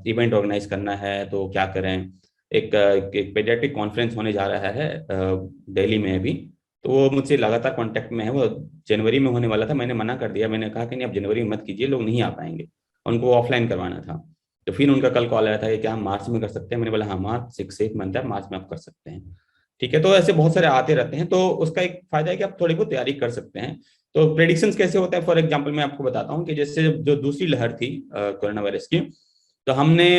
इवेंट ऑर्गेनाइज करना है तो क्या करें। एक पेडियाट्रिक कॉन्फ्रेंस होने जा रहा है दिल्ली में अभी, तो वो मुझसे लगातार कांटेक्ट में है। वो जनवरी में होने वाला था, मैंने मना कर दिया, मैंने कहा कि नहीं, अब जनवरी में मत कीजिए, लोग नहीं आ पाएंगे, उनको ऑफलाइन करवाना था। तो फिर उनका कल कॉल आया था कि क्या हम मार्च में कर सकते हैं। मैंने बोला हाँ, मार्च 6 मंथ है, मार्च में आप कर सकते हैं। ठीक है, तो ऐसे बहुत सारे आते रहते हैं, तो उसका एक फायदा है कि आप थोड़ी बहुत तैयारी कर सकते हैं। तो प्रेडिक्शंस कैसे होते हैं, फॉर एग्जांपल मैं आपको बताता हूँ कि जैसे जो दूसरी लहर थी कोरोना वायरस की, तो हमने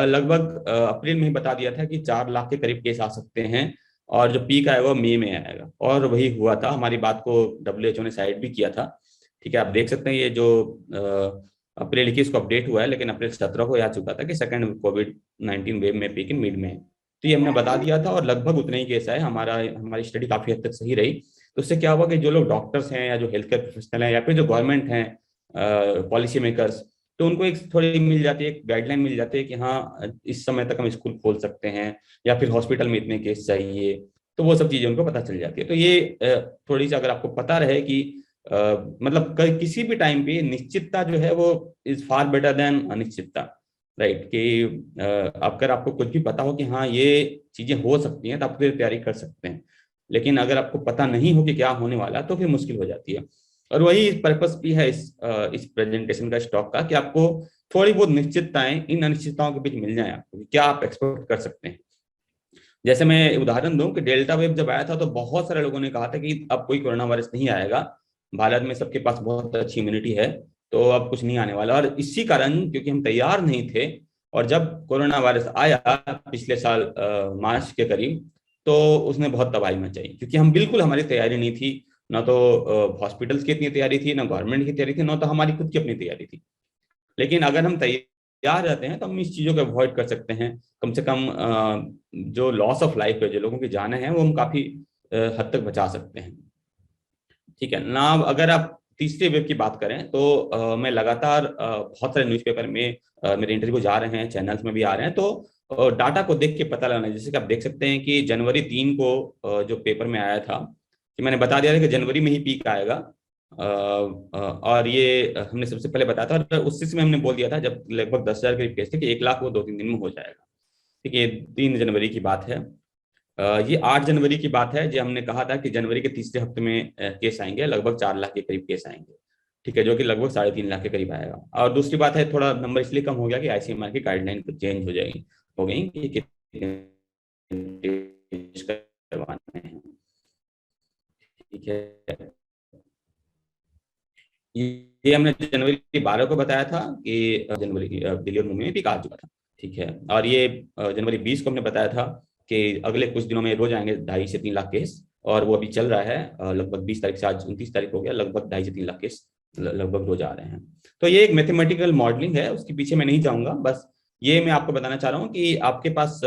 लगभग अप्रैल में ही बता दिया था कि 4 लाख के करीब केस आ सकते हैं, और जो पीक आएगा वो मई में आएगा, और वही हुआ था। हमारी बात को WHO ने साइड भी किया था। ठीक है, आप देख सकते हैं ये जो अप्रैल 21 को अपडेट हुआ है, लेकिन अप्रैल 17 को आ चुका था कि सेकंड कोविड-19 वेव में पीक इन मिड में। तो ये हमने बता दिया था, और लगभग उतने ही केस आए। हमारी स्टडी काफी हद तक सही रही। तो उससे क्या हुआ कि जो लोग डॉक्टर्स हैं या जो हेल्थ केयर प्रोफेशनल हैं या फिर जो गवर्नमेंट हैं पॉलिसी मेकर्स, तो उनको एक थोड़ी मिल जाती है, एक गाइडलाइन मिल जाती है कि हाँ इस समय तक हम स्कूल खोल सकते हैं, या फिर हॉस्पिटल में इतने केस चाहिए। तो वो सब चीजें उनको पता चल जाती है। तो ये थोड़ी सी अगर आपको पता रहे कि मतलब किसी भी टाइम पे निश्चितता जो है वो इज फार बेटर देन अनिश्चितता, राइट। कि अगर आपको कुछ भी पता हो कि हाँ ये चीजें हो सकती हैं, तो आप फिर तैयारी कर सकते हैं। लेकिन अगर आपको पता नहीं हो कि क्या होने वाला, तो फिर मुश्किल हो जाती है। और वही पर्पस भी है इस प्रेजेंटेशन का, स्टॉक का, कि आपको थोड़ी बहुत निश्चितताएं इन अनिश्चितताओं के बीच मिल जाए, आपको क्या आप एक्सपेक्ट कर सकते हैं। जैसे मैं उदाहरण दूं कि डेल्टा वेव जब आया था तो बहुत सारे लोगों ने कहा था कि अब कोई कोरोना वायरस नहीं आएगा, भारत में सबके पास बहुत अच्छी इम्यूनिटी है, तो अब कुछ नहीं आने वाला। और इसी कारण, क्योंकि हम तैयार नहीं थे, और जब कोरोना वायरस आया पिछले साल मार्च के करीब, तो उसने बहुत तबाही मचाई, क्योंकि हम बिल्कुल, हमारी तैयारी नहीं थी। ना तो हॉस्पिटल्स की इतनी तैयारी थी, ना गवर्नमेंट की तैयारी थी, ना तो हमारी खुद की अपनी तैयारी थी। लेकिन अगर हम तैयार रहते हैं तो हम इस चीजों को अवॉइड कर सकते हैं। कम से कम जो लॉस ऑफ लाइफ है, जो लोगों की जानें हैं, वो हम काफी हद तक बचा सकते हैं। ठीक है ना। अगर आप तीसरे वेव की बात करें तो मैं लगातार बहुत सारे न्यूज़पेपर में मेरे इंटरव्यू जा रहे हैं, चैनल्स में भी आ रहे हैं, तो डाटा को देख के पता लगाना है। जैसे कि आप देख सकते हैं कि जनवरी 3 को जो पेपर में आया था, कि मैंने बता दिया था कि जनवरी में ही पीक आएगा, और ये हमने सबसे पहले बताया था, और उसी समय हमने बोल दिया था जब लगभग 10,000 के केस थे कि 1 लाख वो 2-3 दिन में हो जाएगा। ठीक है, 3 जनवरी की बात है। ये 8 जनवरी की बात है, जो हमने कहा था कि जनवरी के तीसरे हफ्ते में केस आएंगे, लगभग 4 लाख के करीब केस आएंगे। ठीक है, जो कि लगभग 3.5 लाख के करीब आएगा। और दूसरी बात है, थोड़ा नंबर इसलिए कम हो गया कि ICMR की गाइडलाइन चेंज हो गई कि कितने टेस्ट करवाने हैं। ठीक है, ये हमने जनवरी 12 को बताया था कि जनवरी दिल्ली और मुंबई में पीक आ चुका था। ठीक है, और ये जनवरी 20 को हमने बताया था कि अगले कुछ दिनों में रोज आएंगे 2.5 से 3 लाख केस, और वो अभी चल रहा है। लगभग 20 तारीख से आज 29 तारीख हो गया, लगभग 2.5 से 3 लाख केस लगभग रोज आ रहे हैं। तो ये एक मैथमेटिकल मॉडलिंग है, उसके पीछे मैं नहीं जाऊंगा। बस ये मैं आपको बताना चाह रहा हूँ कि आपके पास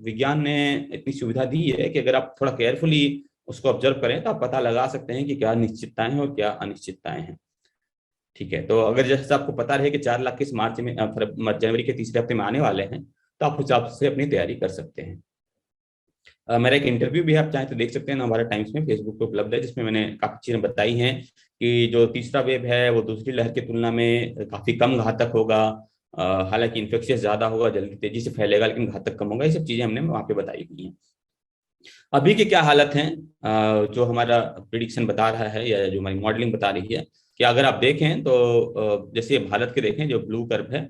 विज्ञान ने इतनी सुविधा दी है कि अगर आप थोड़ा केयरफुली उसको ऑब्जर्व करें तो आप पता लगा सकते हैं कि क्या निश्चितताएं हैं और क्या अनिश्चितताएं हैं। ठीक है, तो अगर जैसे आपको पता रहे कि 4 लाख केस मार्च में जनवरी के तीसरे हफ्ते में आने वाले हैं, तो आप उस हिसाब से अपनी तैयारी कर सकते हैं। मेरा एक इंटरव्यू भी आप चाहें तो देख सकते हैं, हमारा टाइम्स में फेसबुक पे उपलब्ध है, जिसमें मैंने काफी चीजें बताई हैं कि जो तीसरा वेव है वो दूसरी लहर की तुलना में काफी कम घातक होगा। हालांकि इन्फेक्शियस ज्यादा होगा, जल्दी तेजी से फैलेगा, लेकिन घातक कम होगा। ये सब चीजें हमने वहां पे बताई हुई हैं। अभी की क्या हालत है, जो हमारा प्रिडिक्शन बता रहा है या जो हमारी मॉडलिंग बता रही है, कि अगर आप देखें तो जैसे भारत के देखें जो ब्लू कर्व है,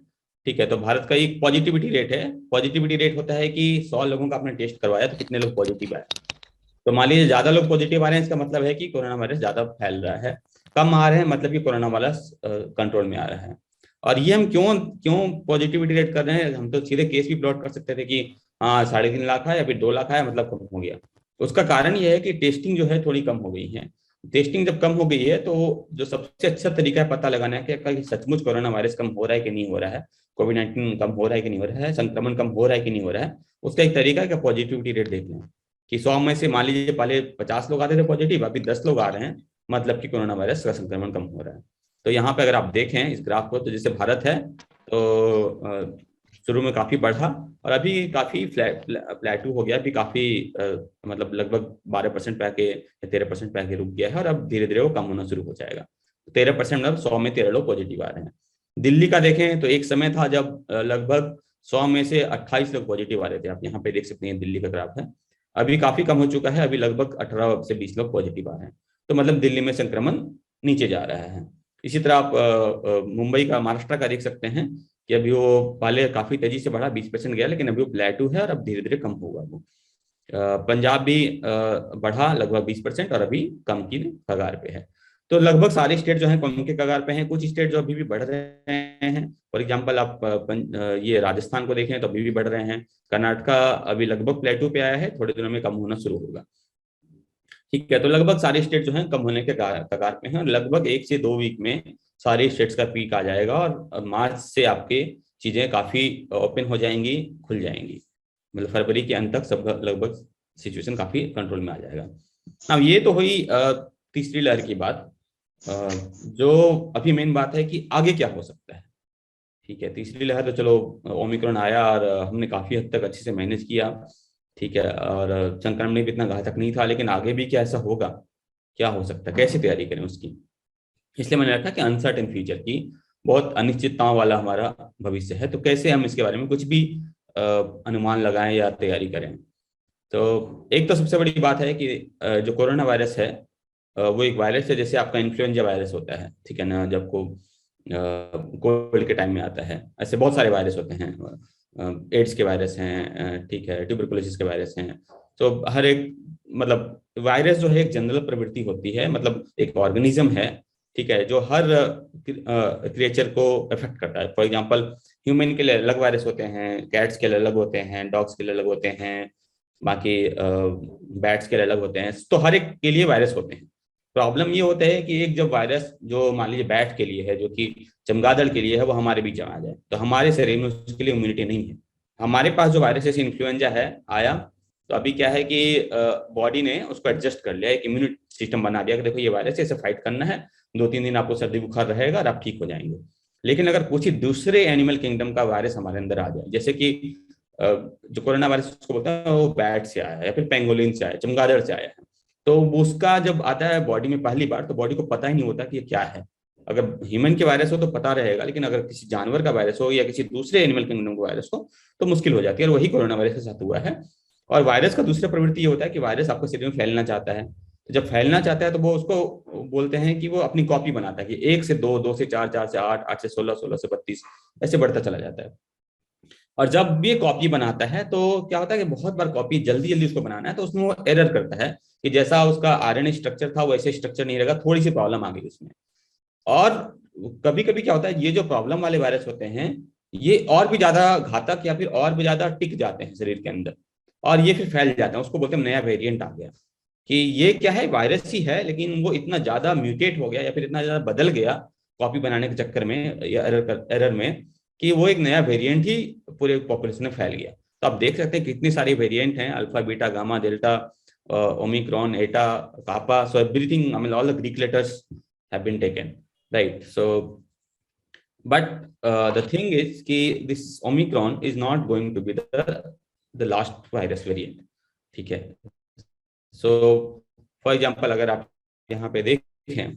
ठीक है, तो भारत का एक पॉजिटिविटी रेट है। पॉजिटिविटी रेट होता है कि 100 लोगों का आपने टेस्ट करवाया तो कितने लोग पॉजिटिव आए। तो मान लीजिए ज्यादा लोग पॉजिटिव आ रहे हैं, इसका मतलब है कि कोरोना वायरस ज्यादा फैल रहा है। कम आ रहे हैं मतलब कि कोरोना वायरस कंट्रोल में आ रहा है। और ये हम क्यों क्यों पॉजिटिविटी रेट कर रहे हैं, हम तो सीधे केस भी प्लॉट कर सकते थे कि हाँ 3.5 लाख है या फिर 2 लाख है, मतलब कम हो गया। उसका कारण यह है कि टेस्टिंग जो है थोड़ी कम हो गई है। टेस्टिंग जब कम हो गई है तो जो सबसे अच्छा तरीका है पता लगाना है कि सचमुच कोरोना वायरस कम हो रहा है कि नहीं हो रहा है, कोविड-19 कम हो रहा है कि नहीं हो रहा है, संक्रमण कम हो रहा है कि नहीं हो रहा है, उसका एक तरीका है कि पॉजिटिविटी रेट देख लें कि 100 में से मान लीजिए पहले 50 लोग आते थे पॉजिटिव, अभी 10 लोग आ रहे हैं, मतलब कि कोरोना वायरस का संक्रमण कम हो रहा है। तो यहाँ पे अगर आप देखें इस ग्राफ को, तो जैसे भारत है तो शुरू में काफी बढ़ा और अभी काफी प्लेटू हो गया, अभी काफी मतलब लगभग 12% पे आके 13% पे आके रुक गया है और अब धीरे धीरे वो कम होना शुरू हो जाएगा। 13% मतलब 100 में 13 लोग पॉजिटिव आ रहे हैं। दिल्ली का देखें तो एक समय था जब लगभग 100 में से 28 लोग पॉजिटिव आ रहे थे, आप यहाँ पे देख सकते हैं दिल्ली का ग्राफ है। अभी काफी कम हो चुका है, अभी लगभग 18 से 20 लोग पॉजिटिव आ रहे हैं। तो मतलब दिल्ली में संक्रमण नीचे जा रहा है। इसी तरह आप मुंबई का, महाराष्ट्र का देख सकते हैं कि अभी वो पहले काफी तेजी से बढ़ा, 20% गया, लेकिन अभी वो प्लेटू है और अब धीरे धीरे कम होगा वो। पंजाब भी बढ़ा लगभग 20% और अभी कम की कगार पे है। तो लगभग सारे स्टेट जो हैं कम के कगार पे हैं। कुछ स्टेट जो अभी भी बढ़ रहे हैं, फॉर एग्जांपल आप ये राजस्थान को देखें तो अभी भी बढ़ रहे हैं। कर्नाटका अभी लगभग प्लेटू पे आया है, थोड़े दिनों में कम होना शुरू होगा। ठीक है, तो लगभग सारे स्टेट जो हैं कम होने के कगार पे हैं और लगभग 1 से 2 वीक में सारे स्टेट्स का पीक आ जाएगा और मार्च से आपके चीजें काफी ओपन हो जाएंगी, खुल जाएंगी। मतलब फरवरी के अंत तक सब लगभग सिचुएशन काफी कंट्रोल में आ जाएगा। अब ये तो हुई तीसरी लहर की बात। जो अभी मेन बात है कि आगे क्या हो सकता है। ठीक है, तीसरी लहर तो चलो ओमिक्रॉन आया और हमने काफी हद तक अच्छे से मैनेज किया, ठीक है, और संक्रमण भी इतना घातक नहीं था, लेकिन आगे भी क्या ऐसा होगा, क्या हो सकता है, कैसे तैयारी करें उसकी। इसलिए मैंने रखा कि अनसर्टेन फ्यूचर की, बहुत अनिश्चितताओं वाला हमारा भविष्य है, तो कैसे हम इसके बारे में कुछ भी अनुमान लगाएं या तैयारी करें। तो एक तो सबसे बड़ी बात है कि जो कोरोना वायरस है वो एक वायरस है जैसे आपका इन्फ्लुएंजा वायरस होता है, ठीक है ना, जब को कोविड के टाइम में आता है। ऐसे बहुत सारे वायरस होते हैं, एड्स के वायरस हैं, ठीक है, ट्यूबरकुलोसिस के वायरस हैं। तो हर एक मतलब वायरस जो है एक जनरल प्रवृत्ति होती है, मतलब एक ऑर्गेनिज्म है, ठीक है, जो हर क्रिएचर को इफेक्ट करता है। फॉर एग्जांपल ह्यूमन के लिए अलग वायरस होते हैं, कैट्स के लिए अलग होते हैं, डॉग्स के लिए अलग होते हैं, बाकी बैट्स के लिए अलग होते हैं। तो हर एक के लिए वायरस होते हैं। प्रॉब्लम ये होता है कि एक जब वायरस जो मान लीजिए बैट के लिए है, जो कि चमगादड़ के लिए है, वो हमारे बीच में आ जाए तो हमारे शरीर में उसके लिए इम्यूनिटी नहीं है। हमारे पास जो वायरस जैसे इन्फ्लुएंजा है आया, तो अभी क्या है कि बॉडी ने उसको एडजस्ट कर लिया, एक इम्यूनिटी सिस्टम बना दिया कि देखो ये वायरस है, इसे फाइट करना है, 2-3 दिन आपको सर्दी बुखार रहेगा और आप ठीक हो जाएंगे। लेकिन अगर कुछ ही दूसरे एनिमल किंगडम का वायरस हमारे अंदर आ जाए, जैसे कि जो कोरोना वायरस उसको बोलते हैं वो बैट से आया है या फिर पेंगोलिन से आया, चमगादड़ से आया है, तो उसका जब आता है बॉडी में पहली बार, तो बॉडी को पता ही नहीं होता कि ये क्या है। अगर ह्यूमन के वायरस हो तो पता रहेगा, लेकिन अगर किसी जानवर का वायरस हो या किसी दूसरे एनिमल किंगडम का वायरस हो तो मुश्किल हो जाती है, और वही कोरोना वायरस के साथ हुआ है। और वायरस का दूसरा प्रवृत्ति ये होता है कि वायरस आपके शरीर में फैलना चाहता है। तो जब फैलना चाहता है तो वो उसको बोलते हैं कि वो अपनी कॉपी बनाता है कि 1 से 2, 2 से 4, 4 से 8, 8 से 16, 16 से 32 ऐसे बढ़ता चला जाता है। और जब ये कॉपी बनाता है तो क्या होता है कि बहुत बार कॉपी जल्दी जल्दी उसको बनाना है, तो उसमें वो एरर करता है कि जैसा उसका आरएनए स्ट्रक्चर था वैसे स्ट्रक्चर नहीं रहेगा, थोड़ी सी प्रॉब्लम आ गई उसमें। और कभी कभी क्या होता है, ये जो प्रॉब्लम वाले वायरस होते हैं ये और भी ज्यादा घातक या फिर और भी ज्यादा टिक जाते हैं शरीर के अंदर, और ये फिर फैल जाते हैं। उसको बोलते हैं नया वेरिएंट आ गया, कि ये क्या है, वायरस ही है लेकिन वो इतना ज्यादा म्यूटेट हो गया या फिर इतना ज्यादा बदल गया कॉपी बनाने के चक्कर में या एरर में, कि वो एक नया वेरिएंट ही पूरे पॉपुलेशन में फैल गया। तो आप देख सकते हैं कितनी सारी वेरिएंट हैं, alpha, beta, gamma, delta, omicron, eta, kappa, so everything, I mean all the Greek letters have been taken, right. So but the thing is कि this omicron is not going to be the last virus variant, ठीक है। So for example अगर आप यहाँ पे देखें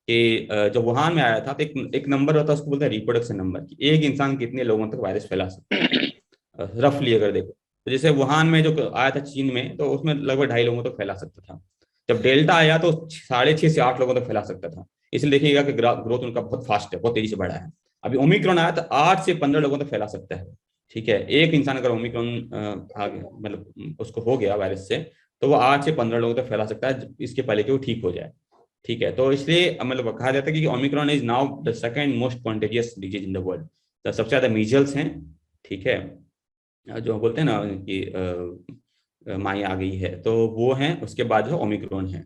कि जब वुहान में आया था तो एक नंबर होता है, उसको बोलते हैं रिप्रोडक्शन नंबर, कि एक इंसान कितने लोगों तक वायरस फैला सकता है रफली अगर देखो। तो जैसे वुहान में जो आया था चीन में, तो उसमें लगभग 2.5 लोगों तक फैला सकता था। जब डेल्टा आया तो 6.5 से 8 लोगों तक फैला सकता था। इसलिए देखिएगा कि ग्रोथ उनका बहुत फास्ट है, बहुत तेजी से बढ़ा है। अभी ओमिक्रॉन आया तो 8 से 15 लोगों तक फैला सकता है, ठीक है। एक इंसान अगर ओमिक्रॉन मतलब उसको हो गया वायरस से, तो वो 8 से 15 लोगों तक फैला सकता है, इसके पहले कि वो ठीक हो जाए, ठीक है। तो इसलिए मतलब कहा जाता है कि Omicron is now the second most contagious disease in the world. तो सबसे ज्यादा मीजल्स हैं, ठीक है, जो बोलते हैं ना कि माई आ गई है, तो वो हैं, उसके बाद जो ओमिक्रॉन है।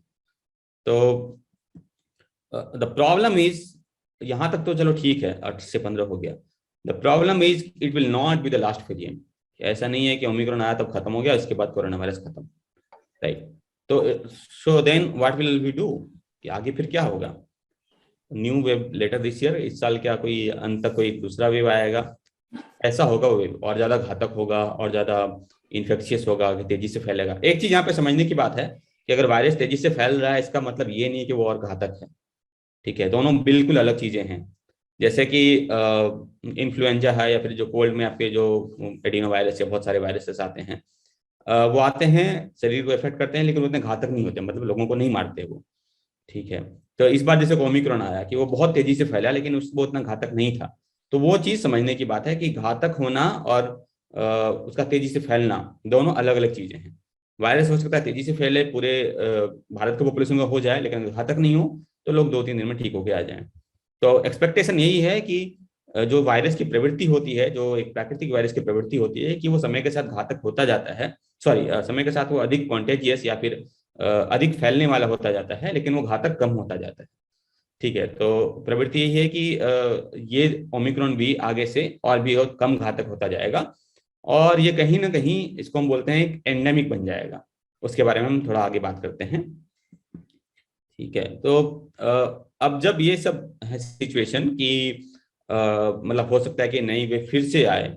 तो द प्रॉब्लम इज, यहाँ तक तो चलो ठीक है, 8 से 15 हो गया। The problem is it will not be the last variant. ऐसा नहीं है कि ओमिक्रॉन आया तब खत्म हो गया, इसके बाद कोरोना वायरस खत्म, राइट। तो so then what will we do, कि आगे फिर क्या होगा। New wave later this year, इस साल क्या कोई अंत तक कोई दूसरा वेव आएगा, ऐसा होगा वो और ज्यादा घातक होगा और ज्यादा इन्फेक्शियस होगा, कि तेजी से फैलेगा। एक चीज यहाँ पे समझने की बात है कि अगर वायरस तेजी से फैल रहा है इसका मतलब ये नहीं है कि वो और घातक है। ठीक है, दोनों बिल्कुल अलग चीजें हैं। जैसे कि इन्फ्लुएंजा है या फिर जो कोल्ड में आपके जो एडिनो वायरस या बहुत सारे वायरसेस आते हैं, वो आते हैं, शरीर को इफेक्ट करते हैं, लेकिन उतने घातक नहीं होते, मतलब लोगों को नहीं मारते वो। ठीक है। तो इस बार जैसे ओमिक्रॉन आया कि वो बहुत तेजी से फैला लेकिन उसको उतना घातक नहीं था। तो वो चीज समझने की बात है कि घातक होना और उसका तेजी से फैलना दोनों अलग अलग चीजें हैं। वायरस हो सकता है तेजी से फैले, पूरे भारत के पॉपुलेशन में हो जाए, लेकिन अगर घातक नहीं हो तो लोग 2-3 दिन में ठीक होके आ जाएं। तो एक्सपेक्टेशन यही है कि जो वायरस की प्रवृत्ति होती है, जो एक प्राकृतिक वायरस की प्रवृत्ति होती है, कि वो समय के साथ घातक होता जाता है। सॉरी, समय के साथ वो अधिक कॉन्टेजियस या फिर अधिक फैलने वाला होता जाता है, लेकिन वो घातक कम होता जाता है। ठीक है, तो प्रवृत्ति यही है कि ये ओमिक्रॉन भी आगे से और भी और कम घातक होता जाएगा, और ये कहीं ना कहीं इसको हम बोलते हैं एक एंडेमिक बन जाएगा। उसके बारे में हम थोड़ा आगे बात करते हैं। ठीक है, तो अब जब ये सब है सिचुएशन कि मतलब हो सकता है कि नई वे फिर से आए,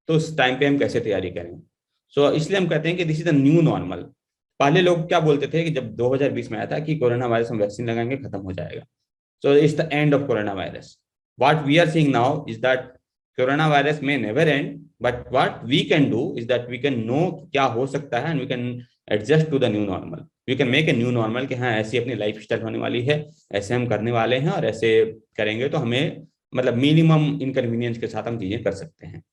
तो उस टाइम पे हम कैसे तैयारी करें। इसलिए हम कहते हैं कि this is the new normal. पहले लोग क्या बोलते थे कि जब 2020 में आया था कि कोरोना वायरस हम वैक्सीन लगाएंगे खत्म हो जाएगा, so it's the end of corona virus. What we are seeing now is that corona virus में never end, but what we can do is that we can know क्या हो सकता है, and we can adjust to the new normal. We can make a new normal कि हाँ ऐसी अपनी life style होने वाली है, ऐसे हम करने वाले हैं, और ऐसे करेंगे तो हमें मतलब मिनिमम इनकन्वीनियंस के साथ हम चीजें कर सकते हैं।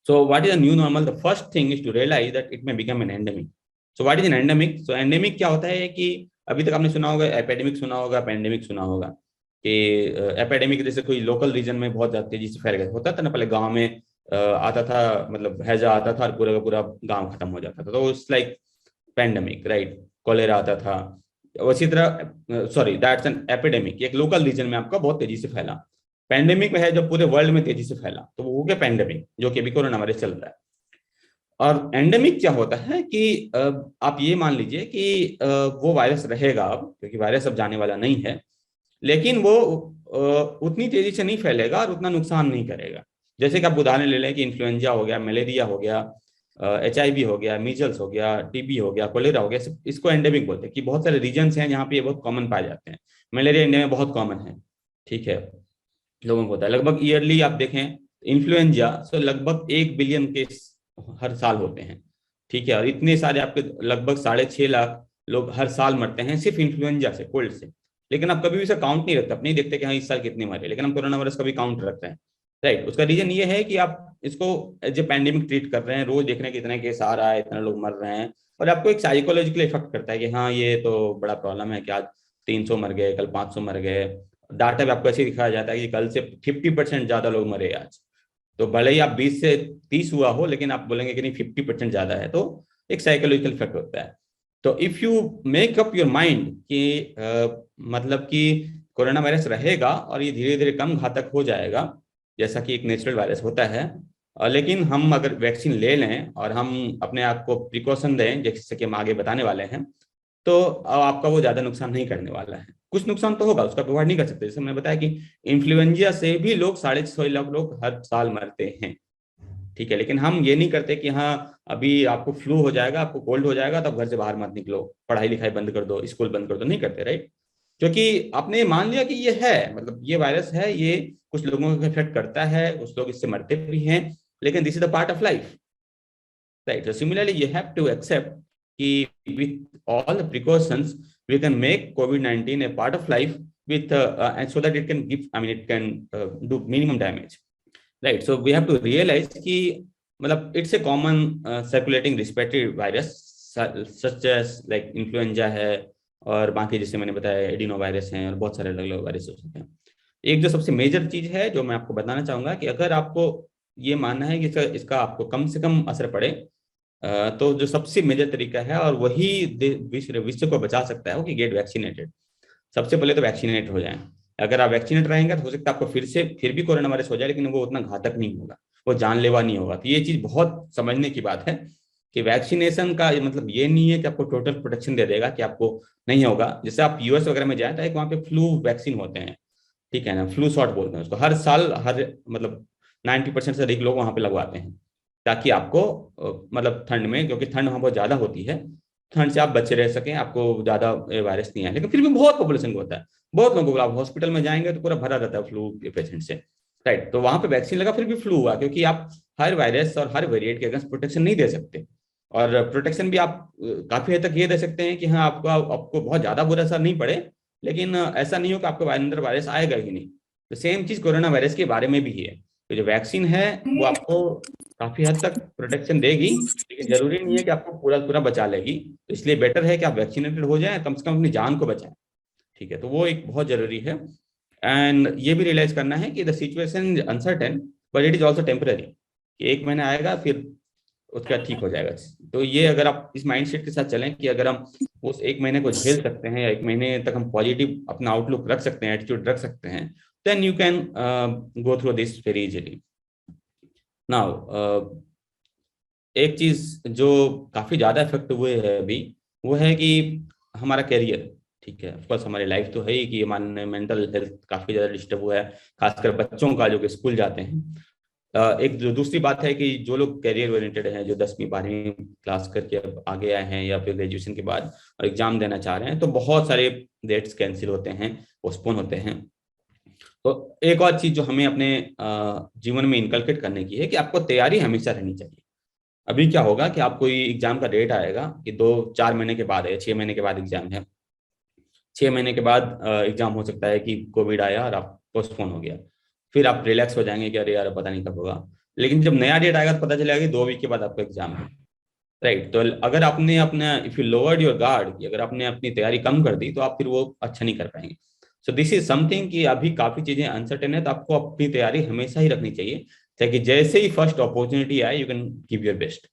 So what is a new normal? The first thing is to realize that it may become an endemic. So what is an endemic? So endemic क्या होता है कि अभी तक आपने सुना होगा एपिडेमिक, सुना होगा पेंडेमिक, सुना होगा कि एपिडेमिक जैसे कोई लोकल रीजन में बहुत ज्यादा तेजी से फैल गया होता था ना, पहले गांव में आता था, मतलब हैजा आता था और पूरा का पूरा गांव खत्म हो जाता था, तो it's like pandemic, right. Cholera आता था, उसी तरह सॉरी दैट्स एन एपिडेमिक, एक लोकल रीजन में आपका बहुत तेजी से फैला। पैंडेमिक में है जो पूरे वर्ल्ड में तेजी से फैला, तो वो हो गया पैंडेमिक, जो कि अभी कोरोना वायरस चल रहा है। और एंडेमिक क्या होता है कि आप ये मान लीजिए कि वो वायरस रहेगा अब, क्योंकि वायरस अब जाने वाला नहीं है, लेकिन वो उतनी तेजी से नहीं फैलेगा और उतना नुकसान नहीं करेगा। जैसे कि आप उदाहरण ले लें कि इन्फ्लुएंजा हो गया, मलेरिया हो गया, HIV हो गया, मीजल्स हो गया, TB हो गया, कोलेरा हो गया, इसको एंडेमिक बोलते हैं कि बहुत सारे रीजन्स हैं जहाँ पे ये बहुत कॉमन पाए जाते हैं। मलेरिया इंडिया में बहुत कॉमन है, ठीक है, लोगों को होता है लगभग ईयरली। आप देखें इन्फ्लुएंजा से लगभग 1 बिलियन केस हर साल होते हैं, ठीक है, और इतने सारे आपके लगभग 6.5 लाख लोग हर साल मरते हैं सिर्फ इन्फ्लुएंजा से, कोल्ड से। लेकिन आप कभी भी इसे काउंट नहीं रखते, आप नहीं देखते कि हाँ इस साल कितने मरे, लेकिन हम कोरोना वायरस का भी काउंट रखते हैं, राइट। उसका रीजन ये है कि आप इसको एज ए पैंडेमिक ट्रीट कर रहे हैं, रोज देख रहे हैं कि इतने केस आ रहा है, इतने लोग मर रहे हैं, और आपको एक साइकोलॉजिकल इफेक्ट करता है कि हाँ ये तो बड़ा प्रॉब्लम है कि आज 300 मर गए, कल 500 मर गए। डाटा में आपको ऐसे दिखाया जाता है कि कल से 50% ज्यादा लोग मरे आज, तो भले ही आप 20 से 30 हुआ हो, लेकिन आप बोलेंगे कि नहीं 50% ज्यादा है, तो एक साइकोलॉजिकल इफेक्ट होता है। तो if you make up your mind कि मतलब कि कोरोना वायरस रहेगा और ये धीरे धीरे कम घातक हो जाएगा, जैसा कि एक नेचुरल वायरस होता है, लेकिन हम अगर वैक्सीन ले लें और हम अपने आप को प्रिकॉशन दें, जैसे कि हम आगे बताने वाले हैं, तो आपका वो ज्यादा नुकसान नहीं करने वाला है। कुछ नुकसान तो होगा, उसका व्यवहार नहीं कर सकते, जैसे मैंने बताया कि इन्फ्लुएंजा से भी लोग 6.5 लाख लोग हर साल मरते हैं, ठीक है, लेकिन हम ये नहीं करते कि हाँ अभी आपको फ्लू हो जाएगा, आपको कोल्ड हो जाएगा, तो आप घर से बाहर मत निकलो, पढ़ाई लिखाई बंद कर दो, स्कूल बंद कर दो, नहीं करते, राइट। क्योंकि आपने ये मान लिया कि ये है, मतलब ये वायरस है, ये कुछ लोगों को इफेक्ट करता है, कुछ लोग इससे मरते भी हैं, लेकिन this is the part of life, right. So similarly, you have to accept कि with all the precautions, we can make COVID-19 a part of life with and so that it can give, I mean, it can do minimum damage, right? So we have to realize कि मतलब it's a common circulating respiratory virus such as like influenza है, और बाकी जैसे मैंने बताया adeno virus हैं, और बहुत सारे अलग अलग वायरस हो सकते हैं। एक जो सबसे मेजर चीज है जो मैं आपको बताना चाहूंगा कि अगर आपको ये मानना है कि इसका आपको कम से कम असर पड़े, तो जो सबसे मेजर तरीका है और वही विश्व को बचा सकता है वो कि गेट वैक्सीनेटेड। सबसे पहले तो वैक्सीनेट हो जाएं। अगर आप वैक्सीनेट रहेंगे तो हो सकता है आपको फिर भी कोरोना वायरस हो जाए, लेकिन वो उतना घातक नहीं होगा, वो जानलेवा नहीं होगा। तो ये चीज बहुत समझने की बात है कि वैक्सीनेशन का मतलब ये नहीं है कि आपको टोटल प्रोटेक्शन दे देगा कि आपको नहीं होगा। जैसे आप US वगैरह में जाए तो एक वहाँ पे फ्लू वैक्सीन होते हैं, ठीक है ना, फ्लू शॉट बोलते हैं उसको, हर साल हर मतलब 90% से अधिक लोग वहां पे लगवाते हैं, ताकि आपको मतलब ठंड में, क्योंकि ठंड वहाँ बहुत ज़्यादा होती है, ठंड से आप बचे रह सकें, आपको ज़्यादा वायरस नहीं आए। लेकिन फिर भी बहुत पॉपुलेशन को होता है, बहुत लोगों को, आप हॉस्पिटल में जाएंगे तो पूरा भरा रहता है फ्लू के पेशेंट से, राइट। तो वहां पे वैक्सीन लगा फिर भी फ्लू हुआ, क्योंकि आप हर वायरस और हर वेरिएंट के अगेंस्ट प्रोटेक्शन नहीं दे सकते। और प्रोटेक्शन भी आप काफी हद तक ये दे सकते हैं कि हाँ आपको आपको बहुत ज्यादा बुरा असर नहीं पड़े, लेकिन ऐसा नहीं हो कि आपको अंदर वायरस आएगा ही नहीं। तो सेम चीज कोरोना वायरस के बारे में भी है। तो जो वैक्सीन है वो आपको काफी हद तक प्रोटेक्शन देगी, लेकिन जरूरी नहीं है कि आपको पूरा पूरा बचा लेगी। तो इसलिए बेटर है कि आप वैक्सीनेटेड हो जाएं, कम से कम अपनी जान को बचाएं, ठीक है। तो वो एक बहुत जरूरी है। एंड ये भी रियलाइज करना है कि the situation is uncertain but it is also temporary, कि एक महीना आएगा फिर उसका ठीक हो जाएगा। तो ये अगर आप इस माइंडसेट के साथ चलें कि अगर हम उस एक महीने को झेल सकते हैं, या एक महीने तक हम पॉजिटिव अपना आउटलुक रख सकते हैं, एटीट्यूड रख सकते हैं, then you can go through this very easily. Now एक चीज जो काफी ज्यादा इफेक्ट हुए है अभी, वो है कि हमारा करियर, ठीक है। ऑफकोर्स हमारी लाइफ तो है ही कि हमारे मेंटल हेल्थ काफी ज्यादा डिस्टर्ब हुआ है, खासकर बच्चों का जो कि स्कूल जाते हैं। एक जो दूसरी बात है कि जो लोग करियर ओरिएंटेड हैं, जो 10वीं 12वीं क्लास करके अब आगे आए हैं, या फिर ग्रेजुएशन के बाद और एग्जाम देना चाह रहे हैं, तो बहुत सारे डेट्स कैंसिल होते हैं, पोस्टपोन होते हैं। तो एक और चीज जो हमें अपने जीवन में इनकलकेट करने की है कि आपको तैयारी हमेशा रहनी चाहिए। अभी क्या होगा कि आपको एग्जाम का डेट आएगा कि 2-4 महीने के बाद है, 6 महीने के बाद एग्जाम है, 6 महीने के बाद एग्जाम हो सकता है कि कोविड आया और आप पोस्टपोन हो गया, फिर आप रिलैक्स हो जाएंगे कि अरे यार पता नहीं कब होगा। लेकिन जब नया डेट आएगा तो पता चलेगा कि 2 वीक के बाद आपका एग्जाम है, राइट। तो अगर आपने अपना, if you lowered your guard, कि अगर आपने अपनी तैयारी कम कर दी तो आप फिर वो अच्छा नहीं कर पाएंगे। सो दिस इज समथिंग कि अभी काफी चीजें अनसर्टेन है, तो आपको अपनी तैयारी हमेशा ही रखनी चाहिए, ताकि जैसे ही फर्स्ट अपॉर्चुनिटी आए you can give your best,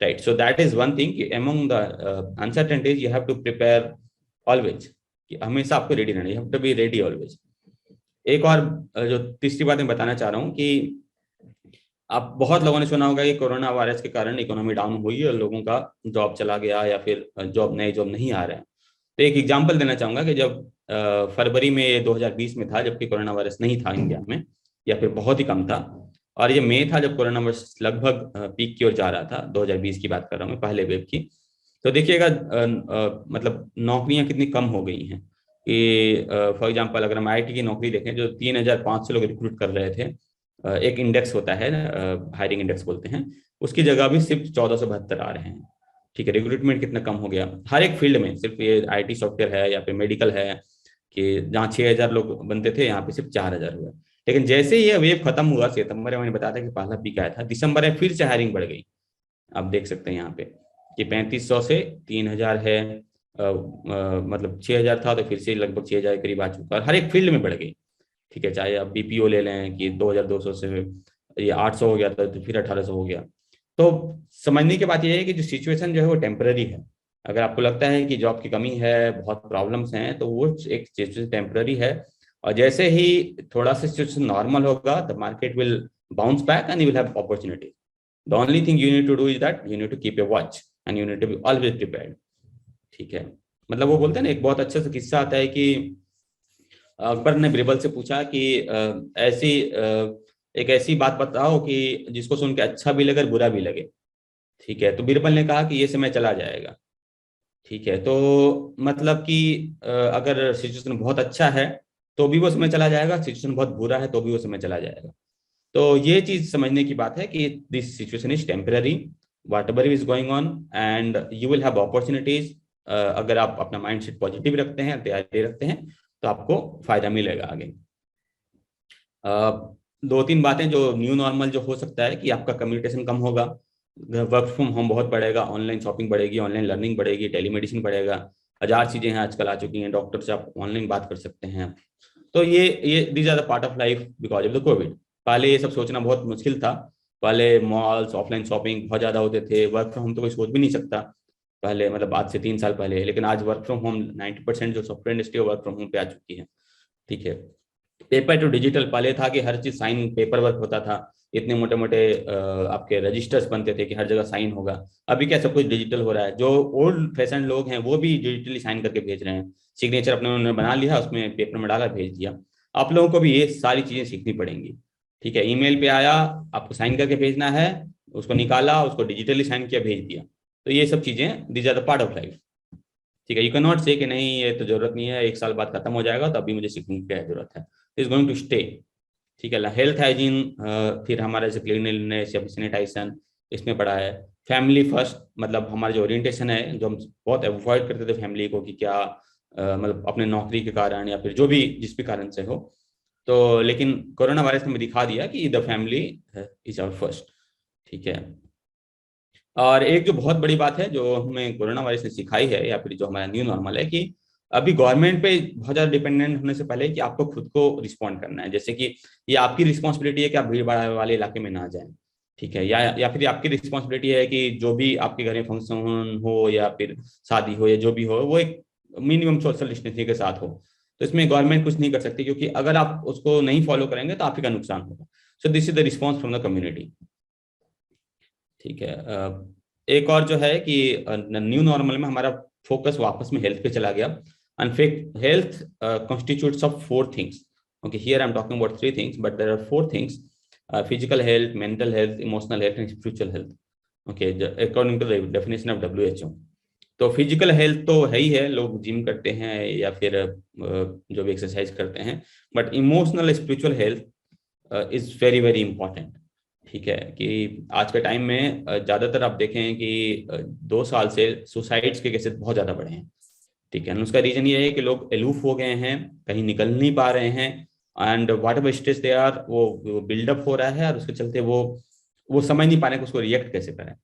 right. So that is one thing, among the uncertainties you have to prepare always, कि हमेशा आपको रेडी रहना, you have to be ready always. एक और जो तीसरी बात मैं बताना चाह रहा हूँ कि आप बहुत लोगों ने सुना होगा कि कोरोना वायरस के कारण इकोनॉमी डाउन हुई और लोगों का जॉब चला गया, या फिर नए जॉब नहीं आ रहे हैं। तो एक एग्जांपल देना चाहूंगा कि जब फरवरी में 2020 में था, जबकि कोरोना वायरस नहीं था इंडिया में, या फिर बहुत ही कम था, और ये मई था जब कोरोना वायरस लगभग पीक की ओर जा रहा था, 2020 की बात कर रहा हूँ मैं, पहले वेव की। तो देखिएगा मतलब नौकरियां कितनी कम हो गई हैं कि फॉर एग्जांपल अगर हम आईटी की नौकरी देखें, जो 3500 लोग रिक्रूट कर रहे थे, एक इंडेक्स होता है, हायरिंग इंडेक्स बोलते हैं, उसकी जगह भी सिर्फ 1472 आ रहे हैं, ठीक है। रिक्रूटमेंट कितना कम हो गया हर एक फील्ड में, सिर्फ ये आईटी सॉफ्टवेयर है या फिर मेडिकल है, कि जहाँ 6000 लोग बनते थे यहाँ पे सिर्फ 4000 हुए। लेकिन जैसे ही ये वेव खत्म हुआ, सितंबर में मैंने बताया था कि पहला पीक आया था, दिसंबर में फिर से हायरिंग बढ़ गई। आप देख सकते हैं यहाँ पे कि 3500 से 3000 है, मतलब 6000 था तो फिर से लगभग 6000 के करीब आ चुका है, हर एक फील्ड में बढ़ गई, ठीक है। चाहे आप बीपीओ ले लें कि 2200 से ये 800 हो गया था, तो फिर 1800 हो गया। तो समझने की बात यह है कि जो सिचुएशन जो है वो टेम्पररी है। अगर आपको लगता है कि जॉब की कमी है, बहुत प्रॉब्लम्स हैं, तो वो एक सिचुएशन टेम्पररी है, और जैसे ही थोड़ा सा सिचुएशन नॉर्मल होगा, the market will bounce back and you will have opportunity. The only thing you need to do is that you need to keep a watch and you need to be always prepared, ठीक है। मतलब वो बोलते हैं ना, एक बहुत अच्छा सा किस्सा आता है कि अकबर ने बीरबल से पूछा कि एक ऐसी बात बताओ कि जिसको सुन के अच्छा भी लगे और बुरा भी लगे, ठीक है। तो बीरबल ने कहा कि ये समय चला जाएगा, ठीक है। तो मतलब कि अगर सिचुएशन बहुत अच्छा है तो भी वो समय चला जाएगा, सिचुएशन बहुत बुरा है तो भी वो समय चला जाएगा। तो ये चीज समझने की बात है कि this situation is temporary, whatever is going on, and you will have opportunities. अगर आप अपना माइंड सेट पॉजिटिव रखते हैं, तैयारी रखते हैं, तो आपको फायदा मिलेगा आगे। 2-3 बातें जो न्यू नॉर्मल जो हो सकता है कि आपका कम्युनिकेशन कम होगा, वर्क फ्रॉम होम बहुत बढ़ेगा, ऑनलाइन शॉपिंग बढ़ेगी, ऑनलाइन लर्निंग बढ़ेगी, टेलीमेडिसिन बढ़ेगा, 1000 चीजें हैं आजकल आ चुकी हैं, डॉक्टर से आप ऑनलाइन बात कर सकते हैं। तो ये these are the part of life because of the COVID. पहले ये सब सोचना बहुत मुश्किल था, पहले मॉल्स, ऑफलाइन शॉपिंग बहुत ज्यादा होते थे, वर्क फ्रॉम होम तो कोई सोच भी नहीं सकता पहले, मतलब आज से 3 साल पहले। लेकिन आज वर्क फ्रॉम होम 90% जो software industry work from home पे आ चुकी है, ठीक है। पेपर टू डिजिटल, पहले था कि हर चीज साइन पेपर वर्क होता था, इतने मोटे मोटे आपके रजिस्टर्स बनते थे कि हर जगह साइन होगा। अभी क्या सब कुछ डिजिटल हो रहा है, जो ओल्ड फैशन लोग हैं वो भी डिजिटली साइन करके भेज रहे हैं, सिग्नेचर अपने उन्होंने बना लिया, उसमें पेपर में डाला, भेज दिया। आप लोगों को भी ये सारी चीजें सीखनी पड़ेंगी। ठीक है, ईमेल पे आया, आपको साइन करके भेजना है, उसको निकाला, उसको डिजिटली साइन किया, भेज दिया। तो ये सब चीजें these are the part of life. ठीक है, यू कैन नॉट से कि नहीं ये तो जरूरत नहीं है, 1 साल बाद खत्म हो जाएगा तो अभी मुझे सीखने की क्या जरूरत है, इज गोइंग टू स्टे। ठीक है, हेल्थ हाइजीन, फिर हमारा जैसे क्लीनलीनेस या सैनिटाइजेशन, इसमें पड़ा है। फैमिली फर्स्ट, मतलब हमारा जो ओरिएंटेशन है, जो हम बहुत अवॉइड करते थे फैमिली को कि क्या मतलब अपने नौकरी के कारण या फिर जो भी जिस भी कारण से हो, तो लेकिन कोरोना वायरस ने दिखा दिया कि the family is our first. ठीक है, और एक जो बहुत बड़ी बात है जो हमें कोरोना वायरस ने सिखाई है या फिर जो हमारा न्यू नॉर्मल है, कि अभी गवर्नमेंट पे बहुत ज्यादा डिपेंडेंट होने से पहले कि आपको खुद को रिस्पॉन्ड करना है। जैसे कि ये आपकी रिस्पॉन्सिबिलिटी है कि आप भीड़ भाड़ वाले इलाके में ना जाएं। ठीक है, या फिर आपकी रिस्पॉन्सिबिलिटी है कि जो भी आपके घर में फंक्शन हो या फिर शादी हो या जो भी हो, वो एक मिनिमम सोशल डिस्टेंसिंग के साथ हो। तो इसमें गवर्नमेंट कुछ नहीं कर सकती, क्योंकि अगर आप उसको नहीं फॉलो करेंगे तो आप ही का नुकसान होगा। So this is the response from the community. ठीक है, एक और जो है कि न्यू नॉर्मल में हमारा फोकस वापस में हेल्थ पे चला गया। And health constitutes of 4 things. Okay, here I am talking about 3 things, but there are 4 things: physical health, mental health, emotional health and spiritual health. Okay, according to the definition of WHO। तो physical health तो है ही है, लोग gym करते हैं या फिर जो भी एक्सरसाइज करते हैं, but emotional spiritual health is very very important. ठीक है, कि आज के टाइम में ज्यादातर आप देखें कि 2 साल से सुसाइड्स के केसेस बहुत ज्यादा बढ़े हैं। ठीक है, उसका रीजन ये है कि लोग एलूफ हो गए हैं, कहीं निकल नहीं पा रहे हैं, and whatever stress they are वो बिल्डअप हो रहा है, और उसके चलते वो समझ नहीं पा रहे कि उसको रिएक्ट कैसे करें।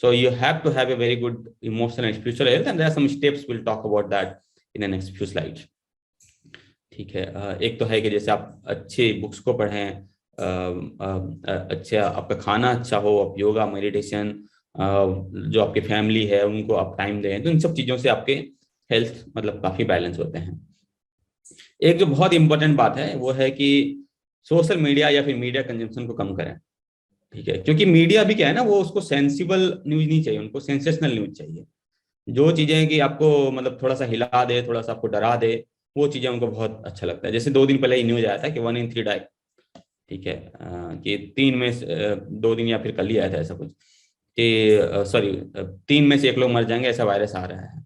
So you have to have a very good emotional and spiritual health, and there are some steps, will talk about that in the next few slides. ठीक है, एक तो है कि जैसे आप अच्छी बुक्स को पढ़ें, अच्छा आपका खाना अच्छा हो, आप योगा मेडिटेशन, जो आपकी फैमिली है उनको आप टाइम दें, तो इन सब चीज़ों से आपके हेल्थ मतलब काफ़ी बैलेंस होते हैं। एक जो बहुत इंपॉर्टेंट बात है वो है कि सोशल मीडिया या फिर मीडिया कंजम्पशन को कम करें। ठीक है, क्योंकि मीडिया भी क्या है ना, वो उसको सेंसिबल न्यूज नहीं चाहिए, उनको सेंसेशनल न्यूज चाहिए। जो चीज़ें कि आपको मतलब थोड़ा सा हिला दे, थोड़ा सा आपको डरा दे, वो चीज़ें उनको बहुत अच्छा लगता है। जैसे 2 दिन पहले ही न्यूज आया था कि 1 in 3 डाई। ठीक है, कि 3 में से 2 दिन या फिर कल ही आया था ऐसा कुछ कि सॉरी 3 में से 1 लोग मर जाएंगे, ऐसा वायरस आ रहा है।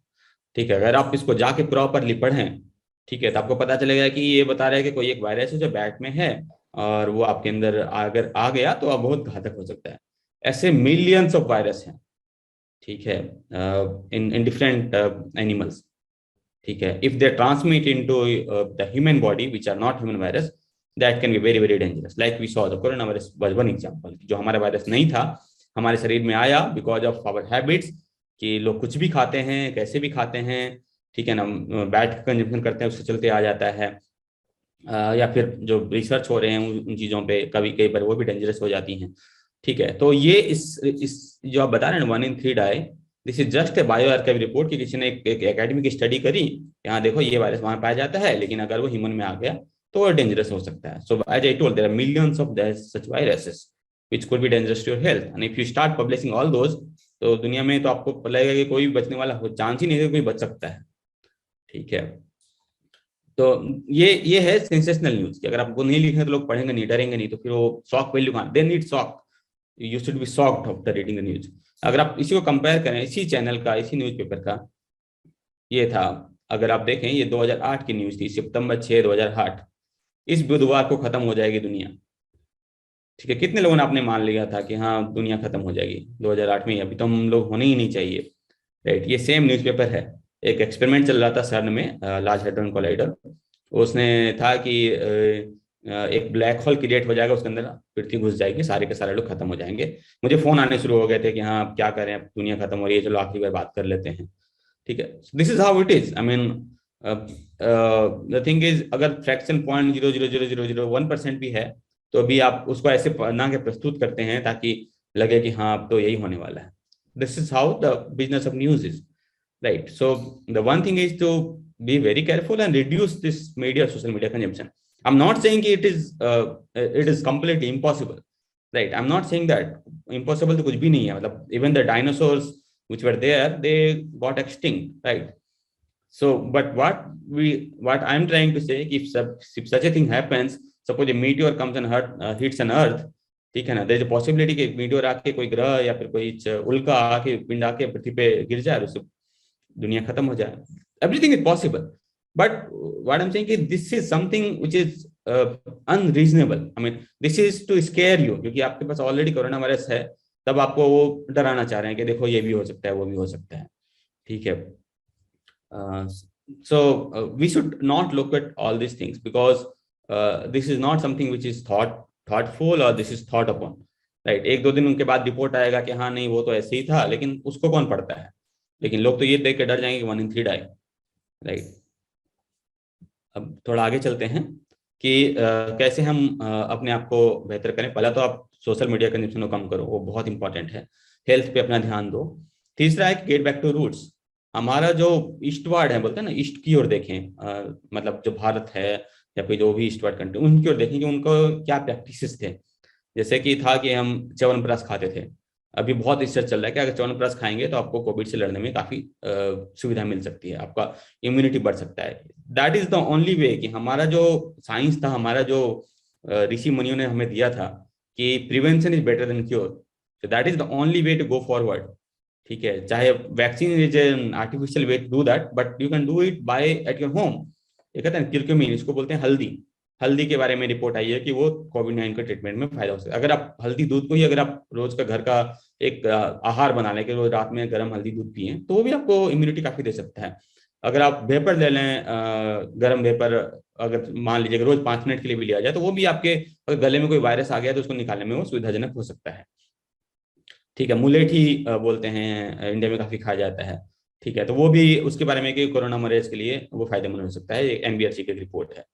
ठीक है, अगर आप इसको जाके प्रॉपरली पढ़ें, ठीक है, तो आपको पता चलेगा कि ये बता रहा है कि कोई एक वायरस है जो बैट में है, और वो आपके अंदर अगर आ गया तो अब बहुत घातक हो सकता है। ऐसे मिलियंस ऑफ वायरस हैं। ठीक है, इन डिफरेंट एनिमल्स। ठीक है, if they transmit into the human body which are not human virus, that can be very very dangerous. Like we saw the corona virus was one example, जो हमारा virus नहीं था, हमारे शरीर में आया बिकॉज ऑफ आवर हैबिट्स, कि लोग कुछ भी खाते हैं, कैसे भी खाते हैं। ठीक है ना, बैट कंजम्पशन करते हैं, उससे चलते आ जाता है। या फिर जो रिसर्च हो रहे हैं उन चीज़ों पे कभी कई बार वो भी डेंजरस हो जाती हैं। ठीक है, तो ये इस जो आप बता रहे हैं 1 in 3 die, this is just a bio archive report कि किसी ने एक एकेडमिक स्टडी करी, यहाँ देखो ये वायरस वहां पाया जाता है, लेकिन अगर वो ह्यूमन में आ गया तो वो डेंजरस हो सकता है। So as I told, there are millions of such viruses which could be dangerous to your health, and if you start publishing all those, तो दुनिया में तो आपको लगेगा कि कोई भी बचने वाला हो, चांस ही नहीं है कोई बच सकता है। ठीक है, तो ये है सेंसेशनल न्यूज कि अगर आपको नहीं लिखेंगे तो लोग पढ़ेंगे नहीं, डरेंगे नहीं, तो फिर वो शॉक वैल्यू कहाँ, they need shock, you should be shocked after reading the news. अगर आप इसी को कंपेयर करें, इसी चैनल का, इसी न्यूज़पेपर का, ये था, अगर आप देखें ये 2008 की न्यूज थी, सितंबर 6, 2008। इस बुधवार को खत्म हो जाएगी दुनिया। ठीक है, कितने लोगों ने आपने मान लिया था कि हाँ दुनिया खत्म हो जाएगी 2008 में, अभी तो हम लोग होने ही नहीं चाहिए। राइट, ये सेम न्यूज़पेपर है। एक एक्सपेरिमेंट चल रहा था सर्न में, लार्ज हैड्रॉन कोलाइडर। उसने था कि एक ब्लैक होल क्रिएट हो जाएगा, उसके अंदर पृथ्वी घुस जाएगी, सारे के सारे लोग खत्म हो जाएंगे। मुझे फोन आने शुरू हो गए थे कि हाँ अब क्या करें, अब दुनिया खत्म हो रही है, चलो आखिरी बार बात कर लेते हैं। ठीक है, this is how it is. I mean the thing is, अगर फ्रैक्शन 0.00001% भी है, तो अभी आप उसको ऐसे बना के प्रस्तुत करते हैं ताकि लगे कि हाँ अब तो यही होने वाला है। This is how the business of news is, right? So the one thing is to be very careful and reduce this social media consumption. I'm not saying it is completely impossible, right? I'm not saying that impossible to kuch bhi nahi hai, matlab even the dinosaurs which were there, they got extinct, right? So but what I'm trying to say, if such a thing happens, suppose a meteor comes and hits an earth, ठीक है ना, there is a possibility कि meteor आके कोई ग्रह या फिर कोई उल्का आके पिंड आके पृथ्वी पे गिर जाए और उससे दुनिया खत्म हो जाए. Everything is possible, but what I am saying कि this is something which is unreasonable. I mean this is to scare you, क्योंकि आपके पास ऑलरेडी कोरोना वायरस है, तब आपको वो डराना चाह रहे हैं कि देखो ये भी हो सकता है, वो भी हो सकता है. ठीक है. So we should not look at all these things because this is not something which is thoughtful or this is thought upon, right? एक दो दिन उनके बाद रिपोर्ट आएगा कि हाँ नहीं वो तो ऐसे ही था, लेकिन उसको कौन पढ़ता है? लेकिन लोग तो ये देख के डर जाएंगे कि 1 in 3 डाई, राइट. अब थोड़ा आगे चलते हैं कि कैसे हम अपने आप को बेहतर करें. पहला तो आप सोशल मीडिया कंजप्शन को कम करो, वो बहुत इंपॉर्टेंट है. हेल्थ पे अपना ध्यान दो. तीसरा है गेट बैक टू रूट्स. हमारा जो ईस्टवर्ड है, बोलते हैं ना, ईस्ट की ओर देखें, मतलब जो भारत है या फिर जो भी ईस्टवर्ड कंट्री, उनकी ओर देखें कि उनको क्या प्रैक्टिसेस थे. जैसे कि था कि हम च्यवनप्राश खाते थे. अभी बहुत रिसर्च चल रहा है कि अगर च्यवनप्राश खाएंगे तो आपको कोविड से लड़ने में काफी सुविधा मिल सकती है, आपका इम्यूनिटी बढ़ सकता है. दैट इज द ओनली वे कि हमारा जो साइंस था, हमारा जो ऋषि मुनियों ने हमें दिया था कि prevention is better than cure. So that is the only way to go forward. ठीक है, चाहे vaccine is an artificial way to do that, but you can do it by at your home. ये कहते हैं क्यूरक्यूमिन, इसको बोलते हैं हल्दी. हल्दी के बारे में रिपोर्ट आई है कि वो कोविड-19 के ट्रीटमेंट में फायदा हो सकता है. अगर आप हल्दी दूध को ही अगर आप रोज का घर का एक आहार बना लें कि रोज रात में गर्म हल्दी दूध पिए, तो वो भी आपको इम्यूनिटी काफी दे सकता है. अगर आप वेपर ले लें, गर्म वेपर, अगर मान लीजिए रोज 5 मिनट के लिए भी लिया जाए, तो वो भी आपके अगर गले में कोई वायरस आ गया तो उसको निकालने में वो सुविधाजनक हो सकता है. ठीक है. मुलेठी बोलते हैं, इंडिया में काफी खाया जाता है. ठीक है, तो वो भी उसके बारे में कि कोरोना मरीज के लिए वो फायदेमंद हो सकता है. एनबीआरसी की रिपोर्ट है.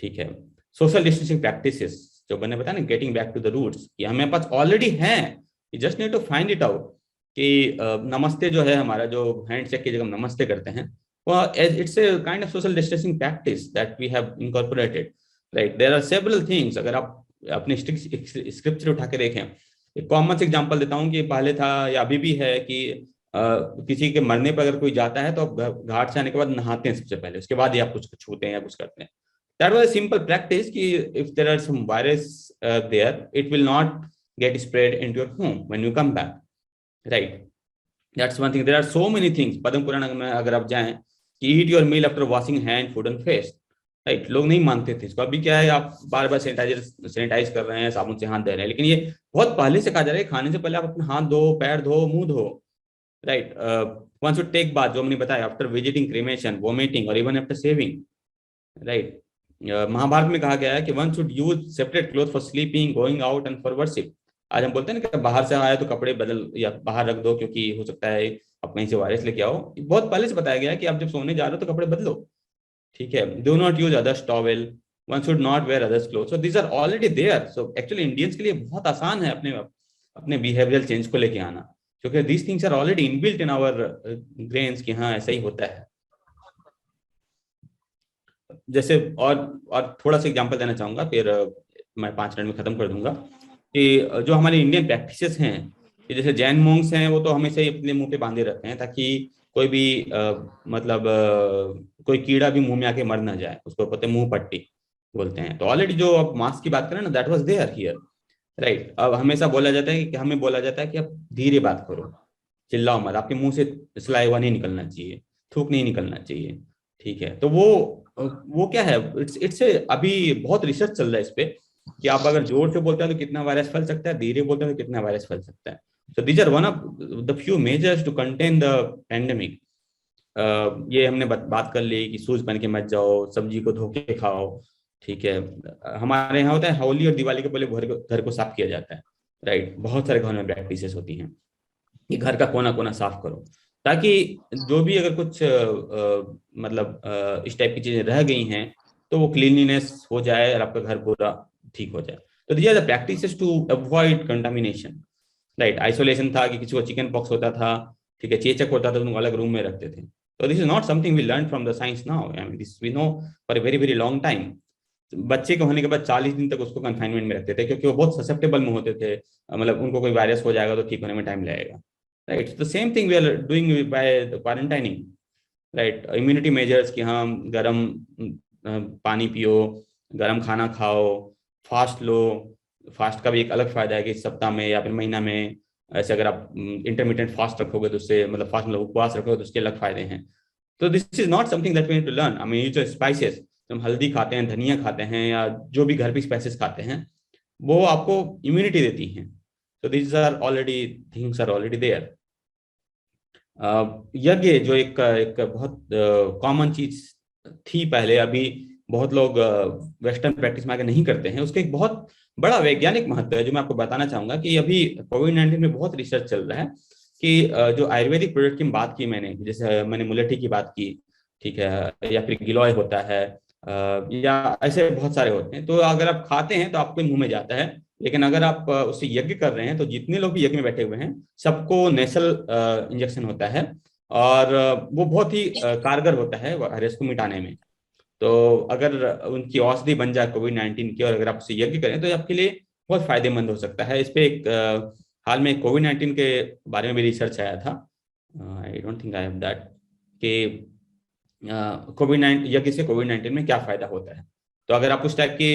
ठीक है. सोशल डिस्टेंसिंग प्रैक्टिसेस जो मैंने बताया ना, getting back to the roots, कि हमें पास ऑलरेडी हैं, you just need to find it out. कि नमस्ते जो है हमारा, जो हैंडशेक की जगह नमस्ते करते हैं, वो it's a kind of social distancing practice that we have incorporated, right. There are several things. अगर आप अपने स्क्रिप्चर उठा के देखें, एक कॉमन से एग्जांपल देता हूँ कि पहले था या अभी भी है कि किसी के मरने पर अगर कोई जाता है तो आप घाट से आने के बाद नहाते हैं सबसे पहले, उसके बाद ही आप कुछ छूते हैं या कुछ करते हैं. That was a simple practice कि if there are some virus there, it will not get spread into your home when you come back, right? That's one thing. There are so many things. Padma Purana में अगर आप जाएं कि eat your meal after washing hand, food and face, right? लोग नहीं मानते थे इसको. अभी क्या है, आप बार बार सैनिटाइज कर रहे हैं, साबुन से हाथ धो रहे हैं, लेकिन ये बहुत पहले से कहा जा रहा है खाने से पहले आप अपने हाथ धो, पैर धो, मुंह धो, right? One should take bath, जो मैंने बताया, after visiting, cremation, vomiting or even after shaving, right? Mahabharat में कहा गया है कि one should use separate cloth for sleeping, going out and for worship. आज हम बोलते हैं ना कि बाहर से आया तो कपड़े बदल या बाहर रख दो, क्योंकि हो सकता है आप कहीं से वायरस लेके आओ. बहुत पहले से बताया गया है कि आप जब सोने जा रहे हो तो कपड़े बदलो. ठीक है. Do not use others towel, one should not wear others cloth. So these are already there. So actually Indians के लिए बहुत आसान है अपने बिहेवियरल चेंज को लेके आना, क्योंकि these things are already inbuilt in our brains कि हाँ ऐसा ही होता है. जैसे और थोड़ा सा एग्जांपल देना चाहूंगा, फिर मैं 5 मिनट में खत्म कर दूंगा. कि जो हमारे इंडियन प्रैक्टिसेस हैं, कि जैसे जैन मोंक्स हैं, वो तो हमेशा ही अपने मुंह पे बांधे रहते हैं ताकि कोई भी कोई कीड़ा भी मुंह में आके मर ना जाए, उसको बोलते हैं मुंह पट्टी बोलते हैं. तो ऑलरेडी जो आप मास्क की बात करें ना, that was there here, right. अब हमेशा बोला जाता है कि हमें बोला जाता है कि आप धीरे बात करो, चिल्लाओ मत, आपके मुंह से सलाइवा नहीं निकलना चाहिए, थूक नहीं निकलना चाहिए. ठीक है. तो वो क्या है, इट्स अभी बहुत रिसर्च चल रहा है इस पे कि आप अगर जोर से बोलते हैं तो कितना वायरस फैल सकता है, धीरे बोलते हैं तो कितना वायरस फैल सकता है. So these are one of the few measures to contain the pandemic. ये हमने बात कर ली कि शूज पहन के मत जाओ, सब्जी को धो के खाओ. ठीक है. हमारे यहाँ होता है होली और दिवाली के पहले घर को साफ किया जाता है, राइट. बहुत सारे घर में प्रैक्टिसेस होती हैं कि घर का कोना कोना साफ करो, ताकि जो भी अगर कुछ इस टाइप की चीजें रह गई हैं तो वो क्लीनलीनेस हो जाए और आपका घर पूरा ठीक हो जाए. तो this are the practices to avoid contamination, right. Isolation था कि किसी को चिकन पॉक्स होता था, ठीक है, चेचक होता था, तो उनको अलग रूम में रखते थे. तो this is not something we learn from the science now, I mean this we know for a very very long time. बच्चे के होने के बाद 40 दिन तक उसको कन्फाइनमेंट में रखते थे, क्योंकि वो बहुत ससेप्टेबल में होते थे, मतलब उनको कोई वायरस हो जाएगा तो ठीक होने में टाइम लगेगा, right. The same thing we are doing by the quarantining, right. Immunity measures कि हाँ गर्म पानी पियो, गर्म खाना खाओ, फास्ट लो। फास्ट का भी एक अलग फायदा है कि सप्ताह में या फिर महीना में ऐसे अगर आप इंटरमीडिएट फास्ट रखोगे तो उससे मतलब फास्ट मतलब उपवास रखोगे तो उसके अलग फायदे हैं। तो this is not something that we need to learn. I mean जो स्पाइसेस, हम हल्दी खाते हैं, धनिया खाते हैं, या जो भी घर पे स्पाइसेस खाते हैं, वो आपको इम्यूनिटी देती हैं। तो this are already things are already there. यज्ञ जो एक एक बहुत कॉमन चीज थी पहले, अभी बहुत लोग वेस्टर्न प्रैक्टिस में आगे नहीं करते हैं, उसका एक बहुत बड़ा वैज्ञानिक महत्व है जो मैं आपको बताना चाहूंगा कि अभी कोविड-19 में बहुत रिसर्च चल रहा है कि जो आयुर्वेदिक प्रोडक्ट की बात की मैंने, जैसे मैंने मुलेठी की बात की, ठीक है, या फिर गिलोय होता है, या ऐसे बहुत सारे होते हैं, तो अगर आप खाते हैं तो आपके मुंह में जाता है। लेकिन अगर आप उससे यज्ञ कर रहे हैं तो जितने लोग भी यज्ञ में बैठे हुए हैं सबको नेसल इंजेक्शन होता है, और वो बहुत ही कारगर होता है वायरस को मिटाने में। तो अगर उनकी औषधि बन जाए कोविड-19 की, और अगर आप उससे यज्ञ करें तो ये आपके लिए बहुत फायदेमंद हो सकता है। इस पे एक हाल में कोविड-19 के बारे में भी रिसर्च आया था, I don't think I have that, कि कोविड-19 यज्ञ से कोविड-19 में क्या फायदा होता है। तो अगर आप उस टाइप के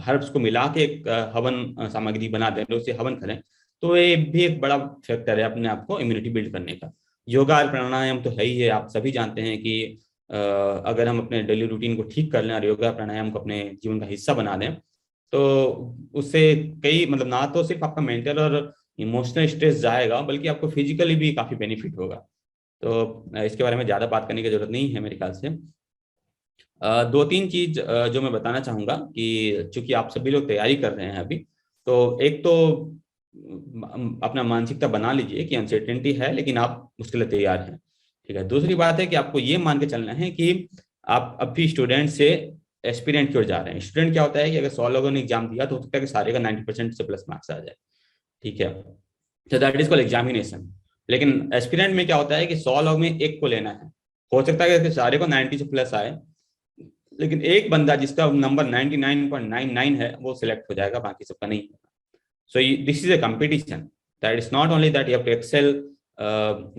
हर्ब्स को मिला के एक हवन सामग्री बना दें, तो उससे हवन करें, तो ये भी एक बड़ा फैक्टर है अपने आप को इम्यूनिटी बिल्ड करने का। योगा और प्राणायाम तो है ही है, आप सभी जानते हैं कि अगर हम अपने डेली रूटीन को ठीक कर लें और योगा प्राणायाम को अपने जीवन का हिस्सा बना दें, तो उससे कई मतलब ना तो सिर्फ आपका मेंटल और इमोशनल स्ट्रेस जाएगा, बल्कि आपको फिजिकली भी काफी बेनिफिट होगा। तो इसके बारे में ज्यादा बात करने की जरूरत नहीं है मेरे ख्याल से। दो तीन चीज जो मैं बताना चाहूंगा कि चूंकि आप सभी लोग तैयारी कर रहे हैं अभी, तो एक तो अपना मानसिकता बना लीजिए कि अनसर्टेनिटी है लेकिन आप उसके लिए तैयार हैं, ठीक है। दूसरी बात है कि आपको ये मान के चलना है कि आप अभी स्टूडेंट से एस्पिरेंट की ओर जा रहे हैं। स्टूडेंट क्या होता है कि अगर 100 लोगों ने एग्जाम दिया तो हो सकता है कि सारे का 90% से प्लस मार्क्स आ जाए, ठीक है, तो दैट इज कॉल्ड एग्जामिनेशन। लेकिन एस्पिरेंट में क्या होता है कि 100 लोग में एक को लेना है, हो सकता है कि सारे को 90 से प्लस आए, लेकिन एक बंदा जिसका नंबर 99.99 है वो सिलेक्ट हो जाएगा, बाकी सबका नहीं होगा। So this is a competition. That is not only that you have to excel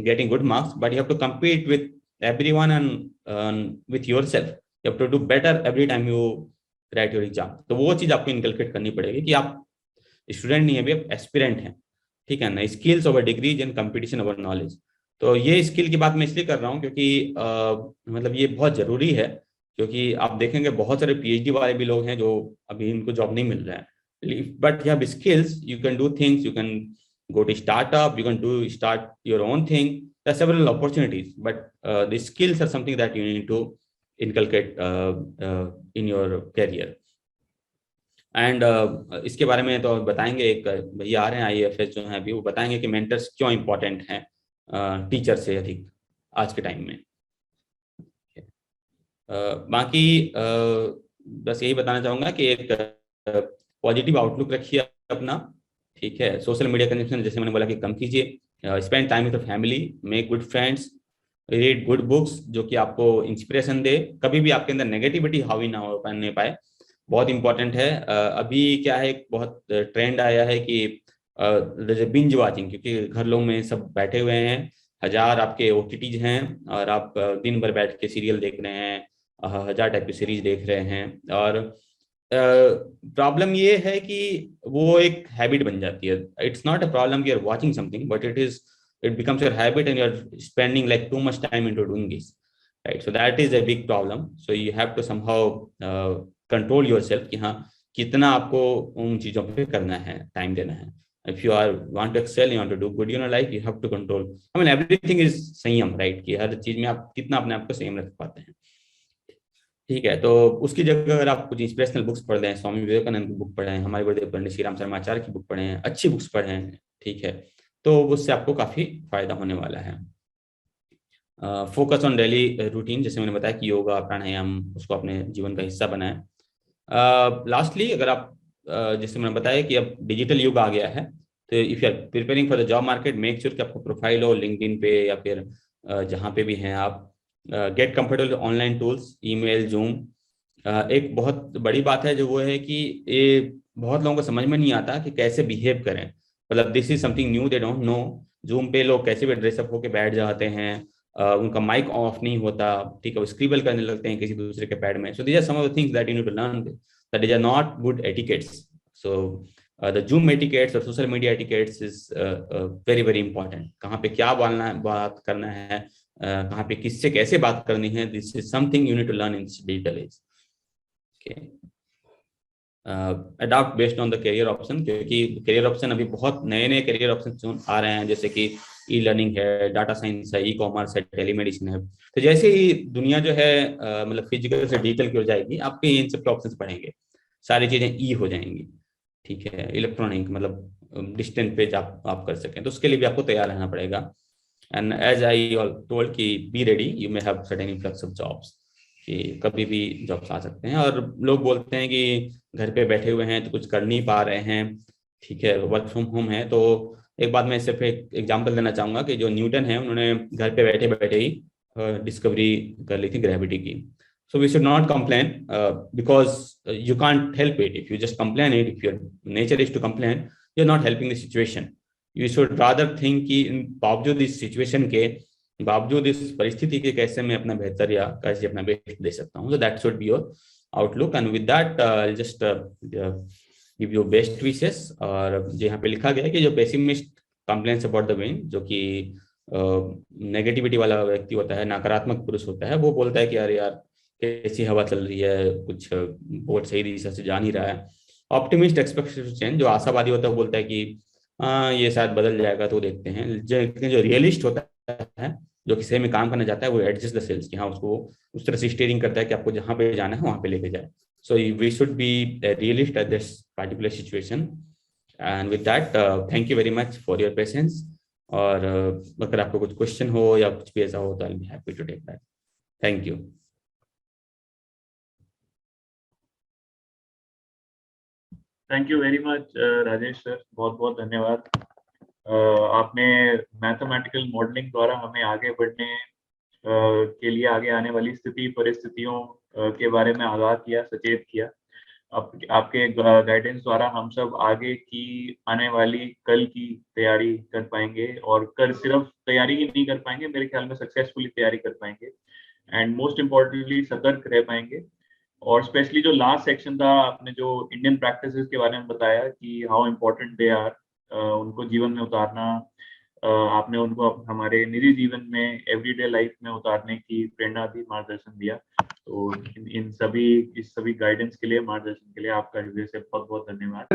getting good marks, but you have to compete with everyone and with yourself. You have to do better every time you write your exam. तो वो चीज आपको inculcate करनी पड़ेगी कि आप student नहीं है, अभी आप एस्पिरेंट हैं, ठीक है ना। Skills over degrees and competition over knowledge. तो ये स्किल की बात मैं इसलिए कर रहा हूँ क्योंकि मतलब ये बहुत जरूरी है, क्योंकि आप देखेंगे बहुत सारे पीएचडी वाले भी लोग हैं जो अभी इनको जॉब नहीं मिल रहा है, but you have skills, you can do things, you can go to startup, you can start your own thing. There are several opportunities, but the skills are something that you need to inculcate in your career. And इसके बारे में तो बताएंगे, एक भैया आ रहे हैं IAFS जो हैं अभी, वो बताएंगे कि मेंटर्स क्यों इंपॉर्टेंट हैं टीचर से अधिक आज के टाइम में। बाकी बस यही बताना चाहूंगा कि एक पॉजिटिव आउटलुक रखिए अपना, ठीक है। सोशल मीडिया कंजम्पशन जैसे मैंने बोला कि कम कीजिए, spend time with family, make good friends, read good books जो कि आपको इंस्पिरेशन दे, कभी भी आपके अंदर नेगेटिविटी हावी ना हो नहीं पाए, बहुत इंपॉर्टेंट है। अभी क्या है, बहुत ट्रेंड आया है कि बिंज वाचिंग, क्योंकि घर लोग में सब बैठे हुए हैं, 1000 आपके OTTs हैं और आप दिन भर बैठ के सीरियल देख रहे हैं, 1000 टाइप की सीरीज देख रहे हैं, और प्रॉब्लम ये है कि वो एक हैबिट बन जाती है। इट्स नॉट अ प्रॉब्लम कि you are watching something, but it becomes your habit and you're spending like too much time into doing this, right? So that is a big problem. So you have to somehow control yourself कि हाँ कितना आपको उन चीजों पे करना है, time देना है। If you are want to excel, you want to do good in your life, you have to control. I mean everything is संयम, right? कि हर चीज में आप कितना अपने आप को संयम रख पाते हैं, ठीक है। तो उसकी जगह अगर आप कुछ इंस्पिरेशनल बुक्स पढ़ लें, स्वामी विवेकानंद की बुक पढ़ें, हमारे बड़े पंडित श्री राम शर्मा आचार्य की बुक पढ़ें, अच्छी बुक्स पढ़ें, ठीक है, तो उससे आपको काफी फायदा होने वाला है। फोकस ऑन डेली रूटीन, जैसे मैंने बताया कि योगा प्राणायाम उसको अपने जीवन का हिस्सा बनाएं। लास्टली अगर आप जैसे मैंने बताया कि अब डिजिटल युग आ गया है, तो if you are preparing for the job market, make sure कि आपको प्रोफाइल हो लिंक्डइन पे या फिर जहाँ पे भी हैं आप, get comfortable online tools, email, zoom. एक बहुत बड़ी बात है जो वो है कि ये बहुत लोगों को समझ में नहीं आता कि कैसे बिहेव करें, मतलब this is something new, they don't know. Zoom पे लोग कैसे भी ड्रेसअप होके बैठ जाते हैं, उनका माइक ऑफ नहीं होता, ठीक है, वो स्क्रिबल करने लगते हैं किसी दूसरे के पैड में. So these are some of the things that you need to learn, that these are not good etiquettes. So the Zoom etiquettes और social media etiquettes is very very important. कहाँ पे क्या बोलना है, बात करना है, कहाँ पे किससे कैसे बात करनी है, this is something you need to learn in digital age. Adopt based on the career option, क्योंकि करियर ऑप्शन अभी बहुत नए नए करियर ऑप्शन आ रहे हैं, जैसे कि ई लर्निंग है, डाटा साइंस है, ई कॉमर्स है, टेलीमेडिसिन है. तो जैसे ही दुनिया जो है मतलब फिजिकल से डिजिटल की हो जाएगी, आपके इन सब के ऑप्शन बढ़ेंगे, सारी चीजें ई हो जाएंगी, ठीक है, इलेक्ट्रॉनिक मतलब डिस्टेंस पे आप कर सकें. तो उसके लिए भी आपको तैयार रहना पड़ेगा. एंड एज आई टोल्ड कि be ready, you may have certain influx of jobs, कि कभी भी जॉब्स आ सकते हैं. और लोग बोलते हैं कि घर पे बैठे हुए हैं तो कुछ कर नहीं पा रहे हैं, ठीक है, वर्क फ्रॉम होम है. तो एक बात मैं सिर्फ एक एग्जांपल देना चाहूंगा कि जो न्यूटन है, उन्होंने घर पे बैठे बैठे ही डिस्कवरी कर ली थी ग्रेविटी की. So we should not complain because you can't help it. If you just complain it, if your nature is to complain, you're not helping the situation. You should rather think कि बावजूद इस situation के, बावजूद इस परिस्थिति के, कैसे मैं अपना बेहतर या कैसे अपना बेस्ट दे सकता हूँ. So that should be your outlook. And with that, I'll just give you best wishes. और यहाँ पे लिखा गया है कि जो pessimist complains about the wind, जो कि नेगेटिविटी वाला व्यक्ति होता है, नकारात्मक पुरुष होता है, वो बोलता है कि यार यार कैसी हवा चल रही है, कुछ बोट सही दिशा से जा नहीं रहा है. ऑप्टिमिस्ट एक्सपेक्ट्स टू चेंज, जो आशावादी होता है वो बोलता है कि ये शायद बदल जाएगा, तो देखते हैं. जो रियलिस्ट होता है, जो किसी में काम करना चाहता है, वो एडजस्ट द सेल्स, कि हाँ उसको उस तरह से स्टीयरिंग करता है कि आपको जहाँ पे जाना है वहाँ पे लेके जाए. So we should be realist at this particular situation. And with that, thank you very much for your patience. और अगर आपको कुछ क्वेश्चन हो या कुछ भी ऐसा हो तो I will be happy to take that. Thank you. Thank you very much Rajesh sir, बहुत बहुत धन्यवाद. आपने मैथमेटिकल मॉडलिंग द्वारा हमें आगे बढ़ने के लिए, आगे आने वाली स्थिति परिस्थितियों के बारे में आगाह किया, सचेत किया. आपके गाइडेंस द्वारा हम सब आगे की आने वाली कल की तैयारी कर पाएंगे, और सिर्फ तैयारी ही नहीं कर पाएंगे, मेरे ख्याल में सक्सेसफुली तैयारी कर पाएंगे. एंड मोस्ट इम्पोर्टेंटली सतर्क रह पाएंगे. और स्पेशली जो लास्ट सेक्शन था, आपने जो इंडियन प्रैक्टिसेस के बारे में बताया कि हाउ इम्पोर्टेंट दे आर, उनको जीवन में उतारना, आपने उनको हमारे निजी जीवन में, एवरीडे लाइफ में उतारने की प्रेरणा दी, मार्गदर्शन दिया. तो इस सभी गाइडेंस के लिए, मार्गदर्शन के लिए आपका हृदय से बहुत बहुत धन्यवाद.